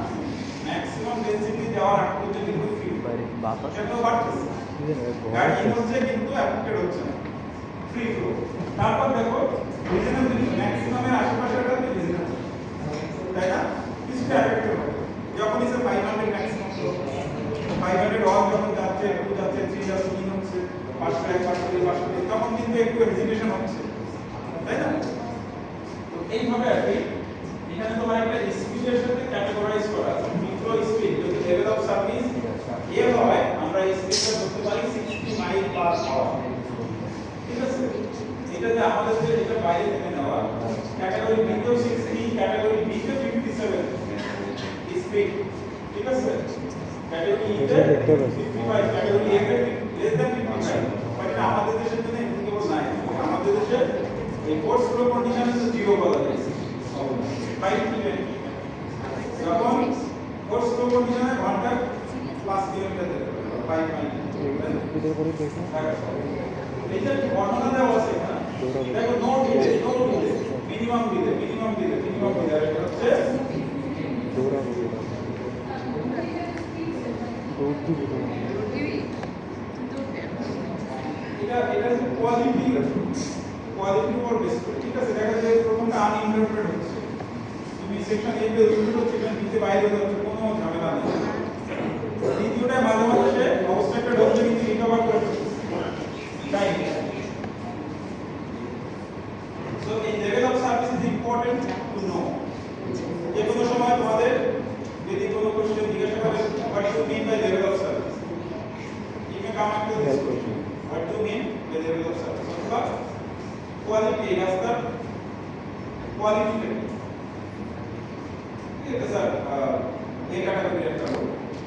ম্যাক্সিমাম ডেনসিটি যাওয়ার আগ পর্যন্ত কিন্তু ফ্রি সেটাও বাড়তেছে, গাড়ি হচ্ছে কিন্তু অ্যাফেক্টেড হচ্ছে না, ফ্রি ফ্লো। তারপর দেখো রিজনাল ম্যাক্সিমামের আশেপাশেটা রিজনাল, তাই না, কিছুটা অ্যাফেক্টেড হবে। যখন ইসে 500 ম্যাক্সিমাম ফ্লো, 500 অন যখন যাচ্ছে, 2 যাচ্ছে, 3 যাচ্ছে, 3 হচ্ছে, 500 তখন কিন্তু একটু হেজিটেশন হচ্ছে, তাই না। তো এইভাবে আর কি এখানে তোমার একটা স্পিডের সাথে ক্যাটাগরাইজ করা আছে। মিক্রো স্পিড যদি লেভেল অফ সার্ভিস এ হয়, আমরা এই স্পিডটা ধরতে পারি 60 মাইল পার আওয়ার, ঠিক আছে। এটা যে আমাদের যে এটা বাইরে থেকে নেওয়া, ক্যাটাগরি বি তে 60, ক্যাটাগরি বি তে 57 স্পিড, ঠিক আছে। ক্যাটাগরি ই তে 55, ক্যাটাগরি এ তে less than 55, বাট আমাদের দেশের জন্য এমন কেবল নাই, আমাদের দেশে এই ফোর্স ফ্লো কন্ডিশনে তো জিরো বলা যায় 5 কিলোমিটার যখন ফোর্স ফ্লো কন্ডিশনে ঘন্টা প্লাস কিলোমিটার দিতে হবে 5 মাইল ভিডিও করে দেখো এই যে বর্ণনা দেওয়া আছে এখানে দেখো নো ডিলে মিনিমাম ডিলে আর এটা হচ্ছে দৌড়া দৌড় এটা হচ্ছে কোয়ালিটি উপর বেস করে ঠিক আছে দেখা যায় প্রথমটা আনইন্টারপ্রেটেড হচ্ছে তুমি সেকশন এ তে উল্টো সেকশন বি তে বাইরে যাচ্ছে কোনো ঝামেলা নেই দ্বিতীয়টা মাঝে মাঝে সে অবস্ট্রাক্টেড হচ্ছে কিন্তু রিকভার করে তাই সো এই level of service is important to know যে কোনো সময় তোমাদের যদি কোনো কোশ্চেন জিজ্ঞাসা করে what do mean by level of service you may come up to this question what do you mean by level of service অথবা কোয়ালিটি রাস্তার কোয়ালিটি এটা স্যার এই ক্যাটাগরি একটা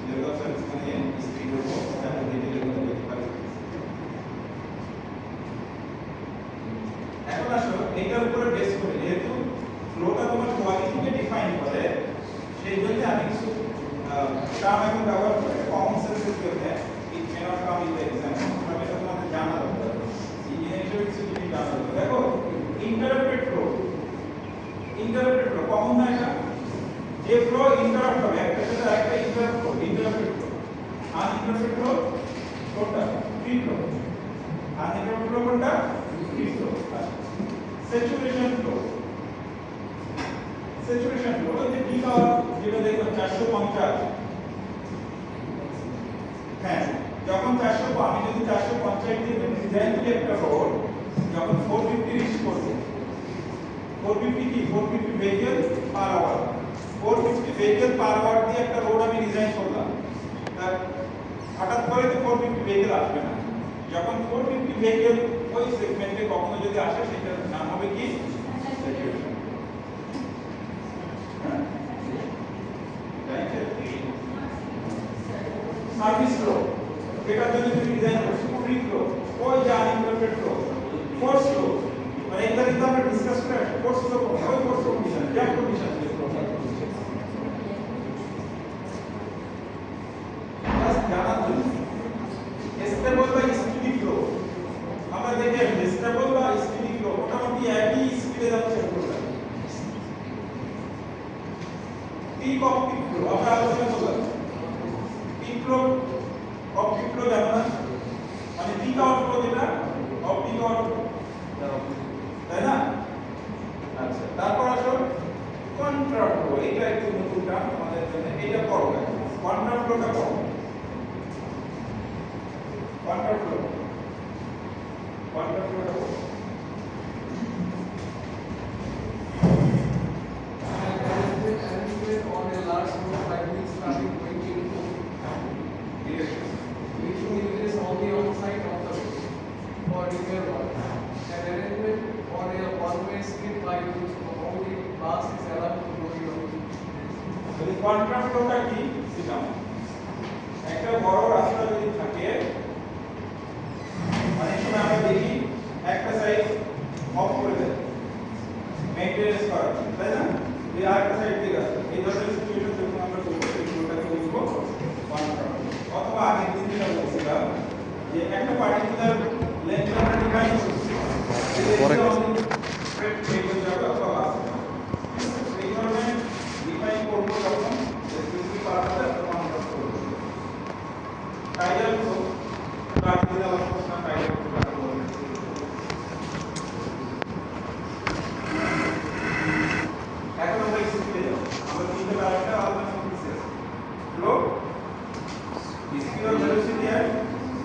লেভেল অফ সার্ভিস মানে স্পিড এর উপর তারপর ডিটেইলের মধ্যে বলতে পারি এখন আসো এইটার উপরে বেস করে যেহেতু ফ্লোটা তোমার কোয়ালিটিকে ডিফাইন করে সেই জন্য আমি কিছু টার্ম এখন ব্যবহার করে কমন সেন্সের জন্য it may not come in the exam তবে এটা তোমাদের জানা দরকার ইঞ্জিনিয়ারিং হিসেবে কিছু জিনিস জানা দরকার দেখো ইন্টারাপ্টেড ফ্লো কমন না এটা যে ফ্লো ইন্টারাপ্ট হবে একটা সাথে আরেকটা ইন্টারাপ্টেড ফ্লো আনইন্টারাপ্টেড ফ্লো কোনটা ফ্রি ফ্লো আনইন্টারাপ্টেড ফ্লো কোনটা ফ্রি ফ্লো স্যাচুরেশন ফ্লো যে কি পাওয়ার যেটা দেখো 450 হ্যাঁ যখন 400 আমি যদি 450 দিয়ে ডিজাইন করি একটা রোড যখন 450 রিচ করবে 450 কি 450 vehicle per hour 450 vehicle per hour দিয়ে একটা রোড আমি ডিজাইন করলাম তার হঠাৎ করে তো 450 ভেহিকল আসবে না যখন 450 ভেহিকল ওই সেগমেন্টে কখনো যদি আসে সেটার নাম হবে কি স্যাচুরেশন সার্ভিস ফ্লো এটার জন্য তুমি ডিজাইন করছো ফ্রি ফ্লো ওই যে আনইন্টারপ্রেটেড ফ্লো ফোর্স ফ্লো মানে এটা কিন্তু আমরা ডিসকাস করে ফোর্স ফ্লো ওই ফোর্স কন্ডিশন গ্যাপ কন্ডিশন যে ফ্লো জাস্ট জানার জন্য স্টেবল বা স্পিডি ফ্লো আমরা দেখি স্টেবল বা স্পিডি ফ্লো মোটামুটি একই স্পিডে যাচ্ছে ফ্লোটা পিক অফ পিক ফ্লো আমরা আলোচনা করলাম peak flow off peak flow জানো না মানে পিক আউট ফ্লো যেটা অফ পিক আউট তাই না আচ্ছা তারপর আসো কন্ট্রা ফ্লো এটা একটু নতুন টার্ম আমাদের জন্য এটা পড়ো কন্ট্রা ফ্লোটা পড়ো কন্ট্রা ফ্লোটা পড়ো on a large number of items traffic going into which is only on side of the road for repair work. An arrangement on a one-way street by which only bus is allowed to go in. যদি contra ফ্লোটা কি সেটা একটা বড় রাস্তা যদি থাকে অনেক সময় আমরা দেখি একটা সাইড অফ করে দেয় মেইনটেনেন্স করার জন্য তাই না এই আরেকটা সাইড দিয়ে আসছে এই ধরনের সিচুয়েশন যখন আমরা করবো এই ফ্লোটাকে বলবো কন্ট্রা অথবা আগের দিন যেটা বলছিলাম যে একটা পার্টিকুলার লেন্থ আমরা ডিফাইন করছি পরে স্ট্রেট ভেহিকল যাবে অথবা বাস এই ধরনের ডিফাইন করবো তখন স্পেসিফিক পারপাসে একটা কন্ট্রা করব টাইডাল ফ্লো বাকিদের আলাদা প্রশ্ন টাইডাল ফ্লো এখন আমরা স্পিডে যাব আমরা তিনটা প্যারামিটার আলোচনা করতেছি ফ্লো স্পিড অফ ভেলোসিটি আর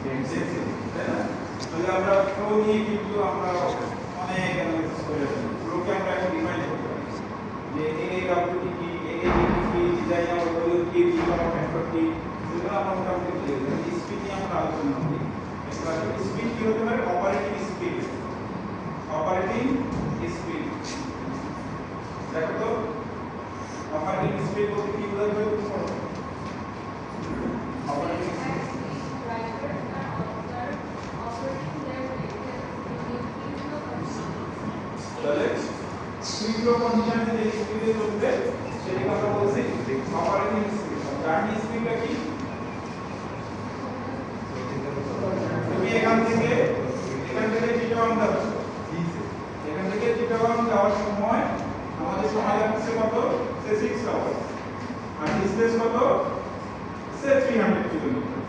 ডেনসিটি তাই না তাহলে আমরা ফ্লো নিয়ে কিন্তু আমরা অনেক অ্যানালাইসিস করেছি ফ্লোকে আমরা এখন ডিফাইন করতে পারি যে AWT কি AAT কি ডিজাইন অফ ওয়েল কি ডিজাইন অফ ফ্যাক্টর কি এগুলো আমরা মোটামুটি বুঝে গেছি স্পিড নিয়ে আমরা আলোচনা করি এবার স্পিড কি হতে পারে অপারেটিং স্পিড দেখো তো অপারেটিং স্পিড বলতে কি বোঝায় তুমি পড়ো অপারেটিং কন্ডিশনে যে স্পিডে চলবে সেটাকে আমরা বলছি অপারেটিং স্পিড। জার্নি স্পিডটা কি? তুমি এখান থেকে চিটাগাং যাচ্ছ, এখান থেকে চিটাগাং যাওয়ার সময় আমাদের সময় লাগছে কত? সে 6 আওয়ার, আর ডিসটেন্স কত? সে 300 কিলোমিটার।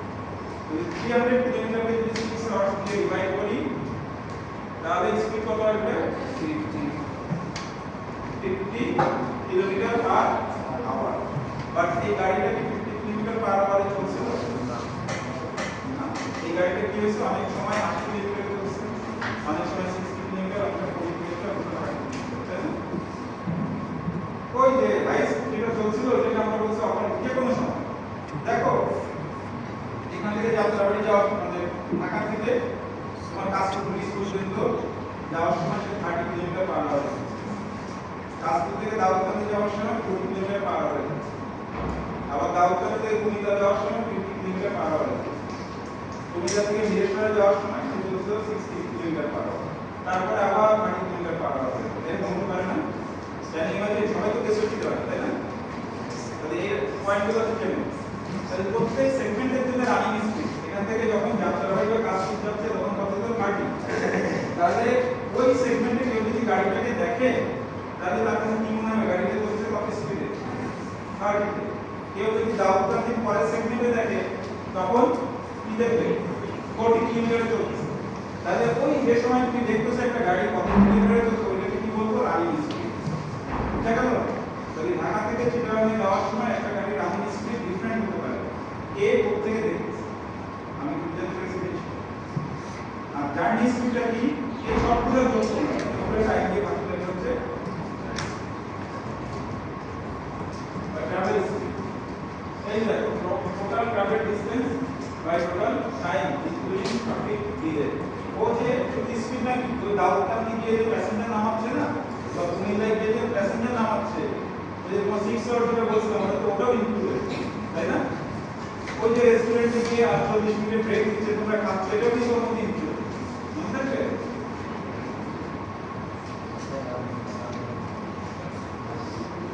যদি 300 কিলোমিটারকে যদি 6 আওয়ার দিয়ে ডিভাইড করি তাহলে স্পিড কত আসবে? 50 কিলোমিটার পার আওয়ার। বাট এই গাড়িটা কি 50 কিলোমিটার পার আওয়ারে চলছিল? না, এই গাড়িটা কি হয়েছে অনেক সময় 80 কিলোমিটার চলছে, অনেক সময় 60 কিলোমিটার, অনেক সময় 40 কিলোমিটার, ওই যে রাইস যেটা চলছিল যেটা আমরা বলছি অপারেটিং যে কোনো সময়। দেখো এখান থেকে যাত্রাবাড়ি যাওয়ার আমাদের ঢাকা থেকে তোমার কাশীপুর স্কুল পর্যন্ত যাওয়ার সময় 30 কিলোমিটার পার আওয়ার, কাশীপুর থেকে দাউদকান্দি যাওয়ার সময় 40 কিলোমিটার পার আওয়ার, আবার দাউদকান্দি থেকে কুমিল্লা যাওয়ার সময় 50 কিলোমিটার পার আওয়ার, কুমিল্লা থেকে বীরেশ্বরে যাওয়ার সময় 60 কিলোমিটার পার আওয়ার, তারপরে আবার 30 কিলোমিটার পার আওয়ার। এরকম হতে পারে না? জানি মানে সবাই তো 63 পারে, তাই না? তাহলে এই পয়েন্টগুলো থেকে নেব। তাহলে প্রত্যেক সেগমেন্টের জন্য রানিং স্পিড এখান থেকে যখন যাত্রাবাড়ি বা কাশীপুর যাচ্ছে তখন কত হলো? 30। তাহলে ওই সেগমেন্টে কেউ যদি গাড়িটাকে দেখে তাহলে তার কাছে কি মনে হবে? গাড়িটা চলছে কত স্পিডে? 30 তে। কেউ যদি দাউদকান্দির পরের সেগমেন্টে দেখে তখন কি দেখবে? 40 কিলোমিটার চলছে। তাহলে ওই যে সময় তুমি দেখতেছো একটা গাড়ি কত কিলোমিটার চলছে ওইটাকে কি বলবো? Running speed. বুঝা গেল? তাহলে ঢাকা থেকে চিটাগাং যাওয়ার সময় একটা গাড়ির রানিং স্পিড ডিফারেন্ট হতে পারে। কে কোথা থেকে দেখতেছে আমি বুঝতে পেরেছি। আর জার্নি স্পিডটা কি? এই সবগুলো যোগ করলে উপরে টাইম দিয়ে ভাগ করলে হচ্ছে ট্রাভেল স্পিড। এই দেখো total travel distance by total time including traffic delay. ও যে স্পিড না কিন্তু দাউদকান্দি গিয়ে যে প্যাসেঞ্জার নামাচ্ছে না বা কুমিল্লায় গিয়ে যে প্যাসেঞ্জার নামাচ্ছে ওই যে 6 আওয়ার ধরে বলছিলাম ওটা তো ওটাও ইনক্লুডেড, তাই না? ওই যে রেস্টুরেন্টে গিয়ে 40 মিনিট ব্রেক দিচ্ছে তোমরা খাচ্ছ এটাও কিন্তু ওর মধ্যে ইনক্লুডেড। মনে থাকবে?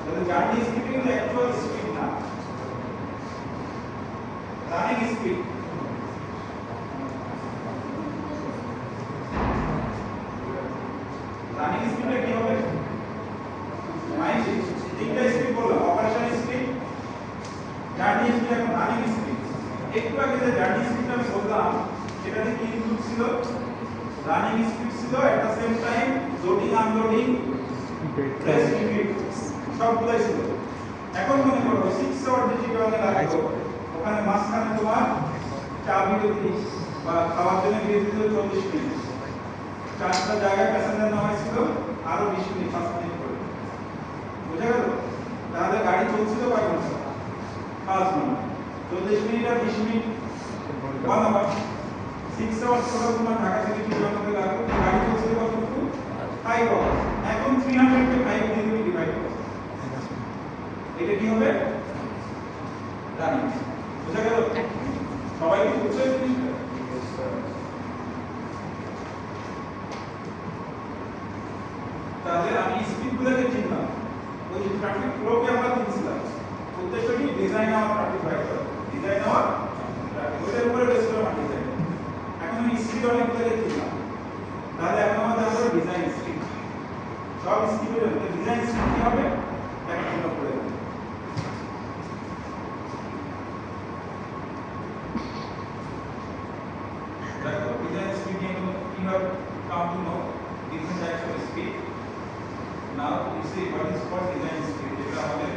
তাহলে জার্নি স্পিড কিন্তু অ্যাকচুয়াল স্পিড না, রানিং স্পিড। রানিং স্পিডটা কি হবে? মাইন্ড তিনটা স্পিড বললাম, অপারেশন স্পিড, জার্নি স্পিড, এখন রানিং স্পিড। একটু আগে যে জার্নি স্পিডটা আমি বললাম সেটাতে কি ইনক্লুড ছিল? রানিং স্পিড ছিল, at the same time loading unloading rest speed সবগুলাই ছিল। এখন মনে করো 6 আওয়ার যে চিটাগাংয়ে লাগলো ওখানে মাঝখানে তোমার চা বিরতি বা খাওয়ার জন্য বিরতি ছিল 40 মিনিট, চারটা জায়গায় প্যাসেঞ্জার নামাইছিল আরো 20 মিনিট 5 মিনিট করে। বুঝা গেল? তাহলে গাড়ি চলছিল কয় ঘন্টা? 5 ঘন্টা। 40 মিনিট আর 20 মিনিট 1 আওয়ার। 6 আওয়ার টোটাল তোমার ঢাকা থেকে চিটাগাংয়ে লাগলো, গাড়ি চলছিল কতটুকু? 5 আওয়ার। এখন 300 কে 5 দিয়ে তুমি ডিভাইড করো, এটা কি হবে? রানিং। বুঝা গেল? সবাই কি বুঝছে জিনিসটা? তাহলে আমি স্পিডগুলোকে চিনলাম, ওই যে ট্রাফিক ফ্লোকে আমরা চিনছিলাম, উদ্দেশ্য কি? Design hour traffic writer, design hour traffic, ওটার উপরে বেস করে আমরা ডিজাইন। এখন আমি স্পিড অনেকগুলোকে চিনলাম, তাহলে এখন আমাদের আসলে ডিজাইন স্পিড। সব স্পিডের মধ্যে ডিজাইন স্পিড কি হবে? একটা আমরা পড়ে দেব। দেখো design speed you have come to know different types of speed. Now you see what is called design speed. যেটা আমাদের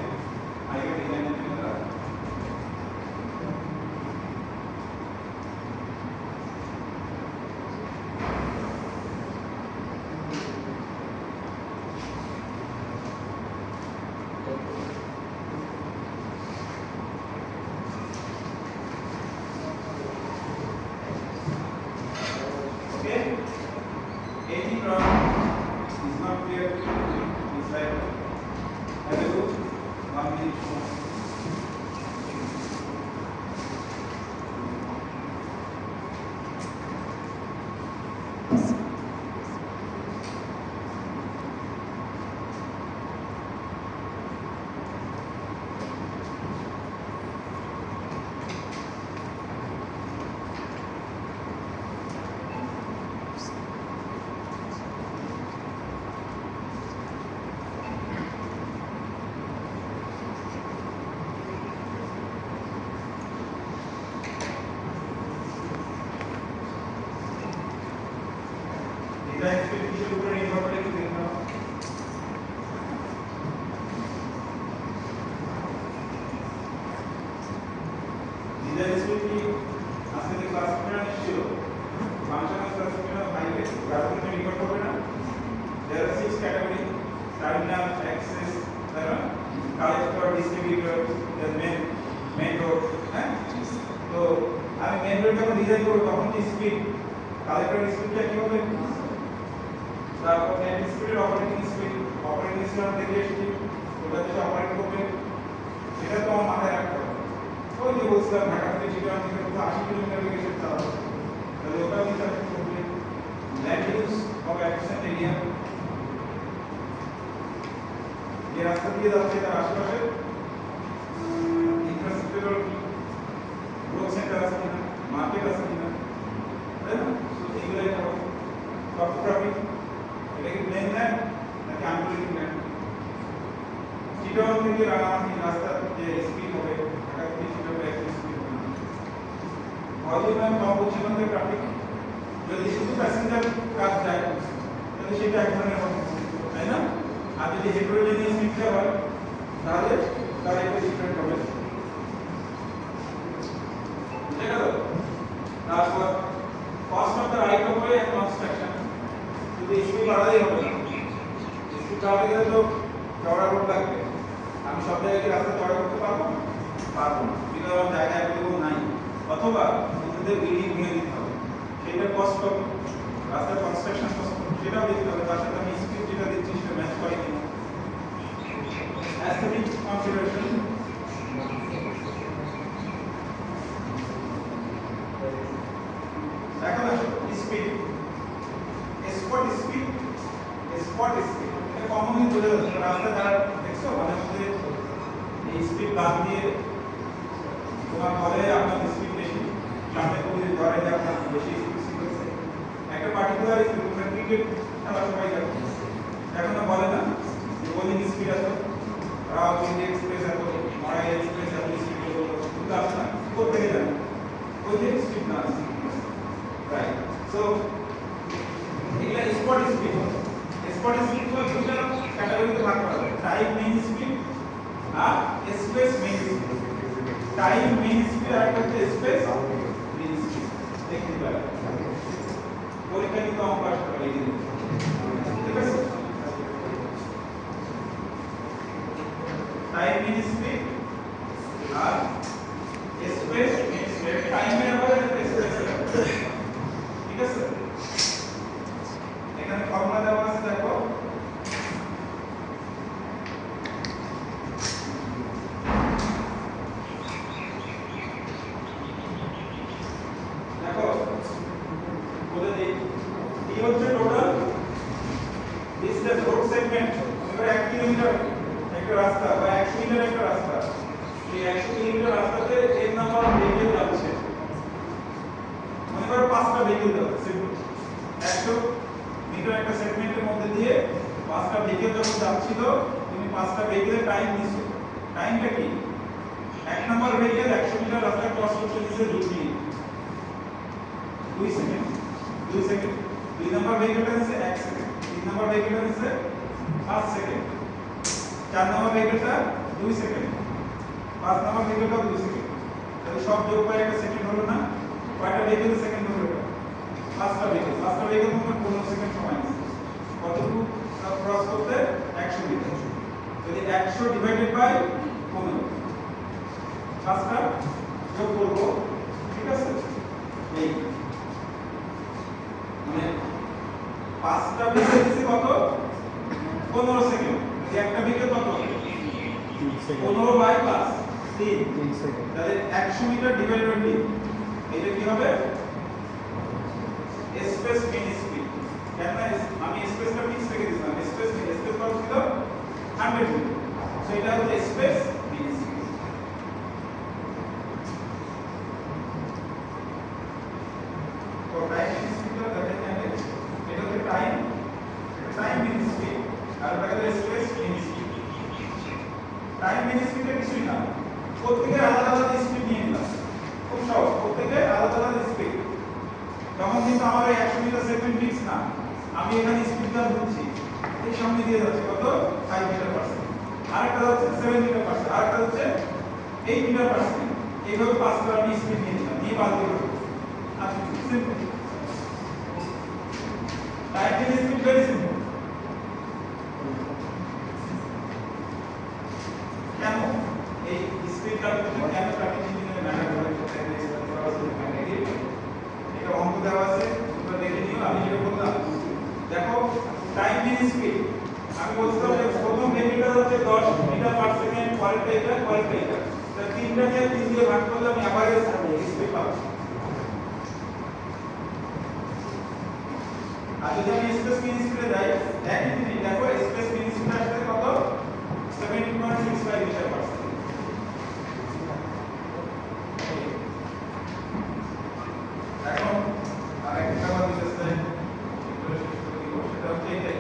হাইওয়ে ডিজাইনের জন্য লাগে। Okay? Any problem is not clear to you, it's like, hello, 1 minute more. Design speed কিসের উপরে নির্ভর করে একটু দেখুন। ডিজাইন স্পিড কি আজকে যে ক্লাসিফিকেশন ছিল ফাংশনাল ক্লাসিফিকেশন হাইওয়ে গ্রাফিক্যাল নির্ভর করবে না। There are 6 categories: terminal, access, collector, distributor, then main road. হ্যাঁ, তো আমি মেন রোড যখন ডিজাইন করব তখন কি স্পিড কালেক্টর স্পিডটা কি হবে, তারপর নেট স্পিড, অপারেটিং স্পিড থেকে এসেছি ওটা যেটা অপারেট করবে সেটা তো আমার মাথায় রাখতে হবে। ওই যে বলছিলাম ঢাকা থেকে চিটাগাং থেকে কোথাও 80 কিলোমিটার বেগে যেতে হবে, তাহলে ওটা বিচার করবে। ল্যান্ড ইউজ হবে 1% এরিয়া, যে রাস্তা দিয়ে যাচ্ছে তার আশেপাশে ইনফ্রাস্ট্রাকচারাল গ্রোথ সেন্টার আছে কিনা, মার্কেট আছে কিনা, তাই না? এগুলো টপোগ্রাফি, এটা কি প্লেন ল্যান্ড নাকি আনপ্লেন ল্যান্ড। চিটাগাং থেকে রাঙামাটি রাস্তার যে স্পিড হবে ঢাকা থেকে চিটাগাং একই স্পিড হবে না। হয়তো আমি কম বলছি না ট্রাফিক, যদি শুধু প্যাসেঞ্জার কাজ যায় তাহলে সেটা এক ধরনের হবে, তাই না? আর যদি হেটেরোজেনিয়াস মিক্সচার হয় তাহলে তার একটা ডিফারেন্ট হবে। বুঝে গেল? তারপর cost of the right of way and construction, যদি স্পিড বাড়ালেই হবে না। স্পিড বাড়াতে গেলে তো চওড়া রোড লাগবে, আমি সব জায়গায় কি রাস্তা চওড়া করতে পারবো না, বিকজ আমার জায়গা অ্যাভেলেবল নাই, অথবা নিজেদের বিল্ডিং ভেঙে দিতে হবে, সেটা কস্ট অফ রাস্তার কনস্ট্রাকশন কস্ট সেটাও দেখতে হবে। তার সাথে আমি স্পিড যেটা দিচ্ছি সেটা ম্যাচ করে কিনা। অ্যাস্থেটিক কনসিডারেশন, এখন আসো স্পিড, স্পট স্পিড এটা কমনলি বোঝা যাচ্ছে রাস্তা যারা দেখছো মানে মধ্যে এই স্পিড বাদ দিয়ে তোমার বলে আপনার স্পিড বেশি, সামনে পুলিশ ধরে যে আপনার বেশি স্পিড হচ্ছে একটা পার্টিকুলার স্পিড, ক্রিকেট খেলা সবাই জানে, এখন বলে না যে বোলিং স্পিড আছে, রাওয়ালপিন্ডি এক্সপ্রেস এত, মরাই এক্সপ্রেস এত স্পিড হলো, কিন্তু আপনার কোথেকে জানেন ওই যে স্পিড না আছে, রাইট? সো এগুলা স্পট স্পিড তো দুটো ক্যাটাগরিতে ভাগ করা যায়, টাইম মেইন স্পিড আর space mean speed. Time mean speed আর একটা হচ্ছে স্পেস মেইন স্পিড। দেখতে পারেন পরীক্ষা কিন্তু অঙ্ক আসতে পারে এই জিনিস, ঠিক আছে? টাইম মেইন স্পিড আর স্পেস মেইন স্পিড, টাইমের আবার স্পেস, ঠিক আছে? এখানে ফর্মুলা দেওয়া আছে দেখো, বলে দিই কি হচ্ছে টোটাল ডিসটেন্স রোড সেগমেন্ট, এবার 1 কিলোমিটার একটা রাস্তা বা 100 মিটার একটা রাস্তা, এই 100 কিলোমিটার রাস্তাতে এর নাম্বার ভেহিকল যাচ্ছে, মনে করো 5টা ভেহিকল যাচ্ছে, 100 মিটার একটা সেগমেন্টের মধ্যে দিয়ে 5টা ভেহিকল যখন যাচ্ছিল তুমি 5টা ভেহিকলের টাইম নিছো, টাইমটা কি? এক নাম্বার ভেহিকল 100 মিটার রাস্তা ক্রস করতে দিছে 2 মিনিট 2 সেকেন্ড, 2 সেকেন্ড, 2 নাম্বার ভেহিকলটা দিছে 1 সেকেন্ড, 3 নাম্বার ভেহিকলটা দিছে 5 সেকেন্ড, 4 নাম্বার ভেহিকলটা 2 সেকেন্ড, 5 নাম্বার ভেহিকলটা 2 সেকেন্ড, তাহলে সব যোগ করে একটা সেকেন্ড হলো না? কয়টা ভেহিকল সেকেন্ড হলো এটা? 5টা ভেহিকল তোমার 15 সেকেন্ড সময় নিচ্ছে, কতটুকু ক্রস করতে? 100 মিটার। যদি 100 ডিভাইডেড বাই 15, 5টা যোগ করব, ঠিক আছে? এই মানে 5টা ভেহিকল দিছে কত? 15 সেকেন্ড, যদি একটা ভেহিকল কত? 15 বাই 5 3 সেকেন্ড, তাহলে 100 মিটার ডিভাইডেড বাই 3, এটা কি হবে? Space mean speed. কেন আমি স্পেসটা ফিক্স রেখে দিলাম, স্পেস কত ছিল? 100 মিটার, সো এটা হচ্ছে স্পেস মেইন স্পিড। তো টাইম মেইন স্পিডটা দেখেন আগে, এটা হচ্ছে টাইম মেইন স্পিড আর এটা হচ্ছে space mean speed. Time main স্পিডটা কিছুই না, প্রত্যেকের আলাদা আলাদা স্পিড নিয়ে নিলাম, খুব সহজ, প্রত্যেকের আলাদা আলাদা স্পিড। তখন কিন্তু আমার এই 100 মিটার সেকেন্ড ফিক্স না, আমি এখানে স্পিড গান দিচ্ছি, এই সামনে দিয়ে যাচ্ছে কত 5 মিটার পার সেকেন্ড, আরেকটা হচ্ছে 7 মিটার পার সেকেন্ড, আরেকটা হচ্ছে 8 মিটার পার সেকেন্ড। এইভাবে 5 বার আমি স্পিড নিয়ে নিলাম, নিয়ে বাদ দিয়ে দেবো। আচ্ছা simple. Time delay speed very simple. কেন এই স্পিড ক্যালকুলেশন কেন ট্রাফিক ইঞ্জিনিয়ার ম্যাটার করে এটা অঙ্ক দেওয়া আছে, তোমরা দেখে নিও। আমি যেটা বললাম দেখো টাইম ডিলে স্পিড আমি বলছিলাম যে প্রথম ভেরিয়েবল হচ্ছে 10 মিটার পার সেকেন্ড, পরেরটা এটা, পরেরটা এটা, তাহলে তিনটা নিয়ে 3 দিয়ে ভাগ করলে আমি এভারেজ স্পিড পাবো। আর যদি আমি স্পেস মিন স্পিডে যাই একই জিনিস, দেখো স্পেস মিন স্পিড আসছে কত 70.65 মিটার পার সেকেন্ড। এখন আরেকটা কথা দিতেছে সেটা হচ্ছে এটাই।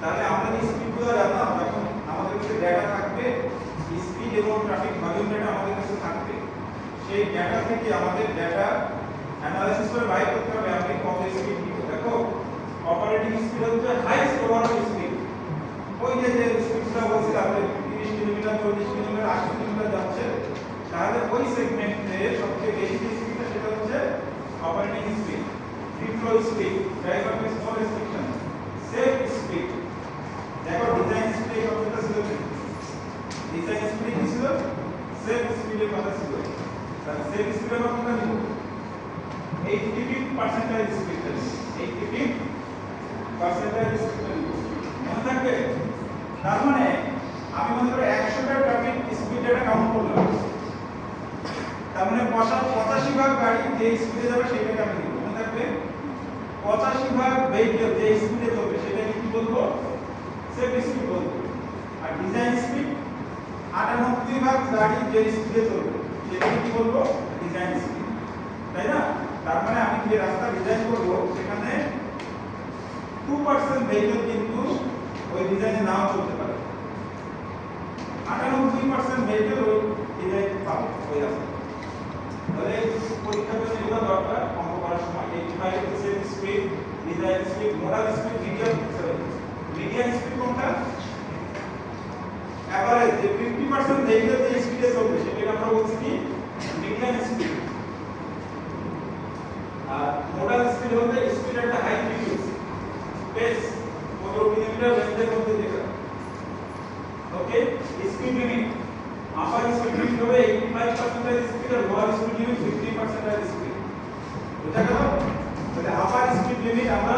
তাহলে আমরা যে স্পিডগুলো জানলাম, এখন আমাদের কাছে ডেটা থাকবে, স্পিড এবং ট্রাফিক ভলিউম ডেটা আমাদের কাছে থাকবে। সেই ডেটা থেকে আমাদের ডেটা অ্যানালাইসিস করে বাইর করতে হবে আমি কত স্পিড নিব। দেখো অপারেটিং স্পিড হচ্ছে হাইস্ট ওভারঅল স্পিড। ওই যে স্পিডটা বলছিলাম যে 30 কিলোমিটার 40 কিলোমিটার 80 কিলোমিটার যাচ্ছে, তাহলে ওই সেগমেন্টে সবচেয়ে বেশি যে স্পিডটা সেটা হচ্ছে operating speed. Free flow speed, driver with no restriction, safe speed. দেখো ডিজাইন স্পিড কতটা ছিল, ডিজাইন স্পিড কি ছিল, সেফ স্পিডের কথা ছিল। তাহলে সেফ স্পিডের কতটা নিব 85% স্পিডটা, 85% স্পিডটা নিব, মনে থাকবে। তার মানে আমি মনে করি 100টা ট্রাফিক স্পিড ডেটা কাউন্ট করলাম, তার মানে 85 ভাগ গাড়ি যে স্পিডে যাবে সেটাকে আমি নিব, মনে থাকবে। 85 ভাগ ভেহিকল যে স্পিডে চলবে সেটাকে কি বলবো, সেফ স্পিড বলবো। আর ডিজাইন স্পিড 98 ভাগ গাড়ি যে স্পিডে চলবে সেটাকে কি বলবো, ডিজাইন স্পিড, তাই না? তার মানে আমি যে রাস্তা ডিজাইন করব সেখানে 2% ভেহিকল কিন্তু ওই ডিজাইনে নাও চলতে পারে, 98% ভেহিকল ওই ডিজাইন পাবে ওই রাস্তা। তাহলে পরীক্ষার জন্য এগুলো দরকার অঙ্ক করার সময়। 85% speed, design speed, modal speed, median speed কোনটা, এভারেজ যে 50% ভেহিকল যে স্পিডে চলবে সেটাকে আমরা বলছি কি, মিডিয়ান স্পিড। আর মোডাল স্পিড হচ্ছে speed at high frequency, pace 15 kilometre রেঞ্জের মধ্যে যেটা। Okay, speed limit upper speed limit হবে 85% স্পিড আর লোয়ার স্পিড লিমিট 50% স্পিড, বুঝা গেল? তাহলে আপার স্পিড লিমিট আমরা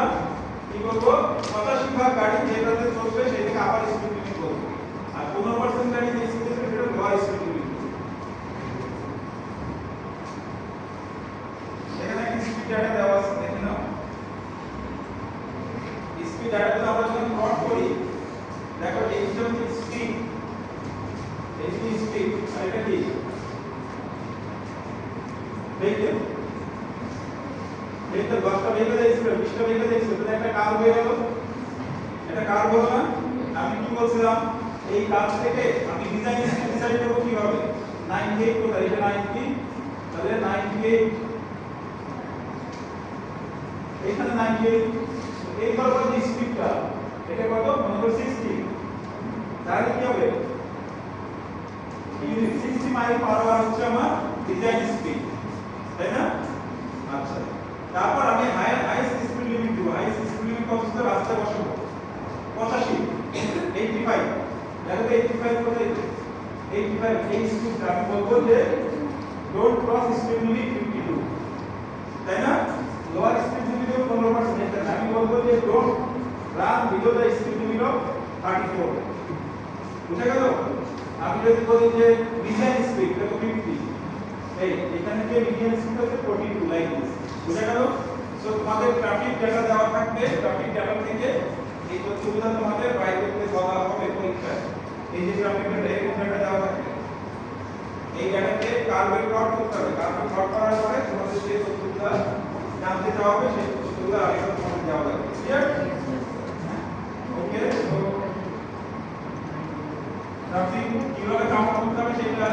কি করব, 85 ভাগ গাড়ি যেটাতে চলবে সেটাকে আপার স্পিড লিমিট বলবো, আর 15% গাড়ি যে স্পিডে চলবে সেটা লোয়ার স্পিড লিমিট। এখানে একটা স্পিড ডাটা দেওয়া আছে, দেখে নাও। স্পিড ডাটাগুলো আমরা যখন প্লট করি, দেখো এই হচ্ছে স্পিড, এই যে স্পিড আর এটা কি ভেহিকল, ভেহিকল 10টা ভেহিকল দেখছিল, 20টা ভেহিকল দেখছিল, তাহলে একটা কার্ভ হয়ে গেল, এটা কার্ভ হলো না? আমি কি বলছিলাম, এই কার্ভ থেকে আমি ডিজাইন স্পিড ডিসাইড করব কিভাবে, 98 কোথায়, এটা 90, তাহলে 98 এখানে 98, এই বরাবর যে স্পিডটা এটা কত, মনে করো 60, তাহলে কি হবে 60 মাইল পার আওয়ার হচ্ছে আমার ডিজাইন স্পিড, তাই না? আচ্ছা, তারপর আমি হাইয়েস্ট স্পিড লিমিট দেব। হাইয়েস্ট স্পিড লিমিট কত ছিল, রাস্তায় বসাবো 85, 85, দেখো তো 85 কোথায়, 85 এই স্পিডটা আমি বলবো যে ডোন্ট ক্রস স্পিড লিমিট 52, তাই না? লোয়ার স্পিড লিমিট 15%, তাহলে আমি বলবো যে don't run below the speed limit of 34, বুঝা গেল? আমি যদি বলি যে ডিজাইন স্পিড দেখো 50, এই এখানে যে মিডিয়ান স্পিড হচ্ছে 42, লাইক দিস, বুঝা গেল? সো তোমাদের ট্রাফিক ডেটা দেওয়া থাকবে, ট্রাফিক ডেটা থেকে এই তথ্যগুলো তোমাদের বাইর করতে বলা হবে পরীক্ষায়। এই যে ট্রাফিক ডেটা এরকম ডেটা দেওয়া থাকবে, এই ডেটাকে কার্ভে প্লট করতে হবে, কার্ভে প্লট করার পরে তোমাদের সেই তথ্যগুলো জানতে চাওয়া হবে, সেই তথ্যগুলো আরেকবার তোমাদের দেওয়া লাগবে, ক্লিয়ার? ওকে, সো ট্রাফিক কিভাবে কাউন্ট করতে হবে সেটা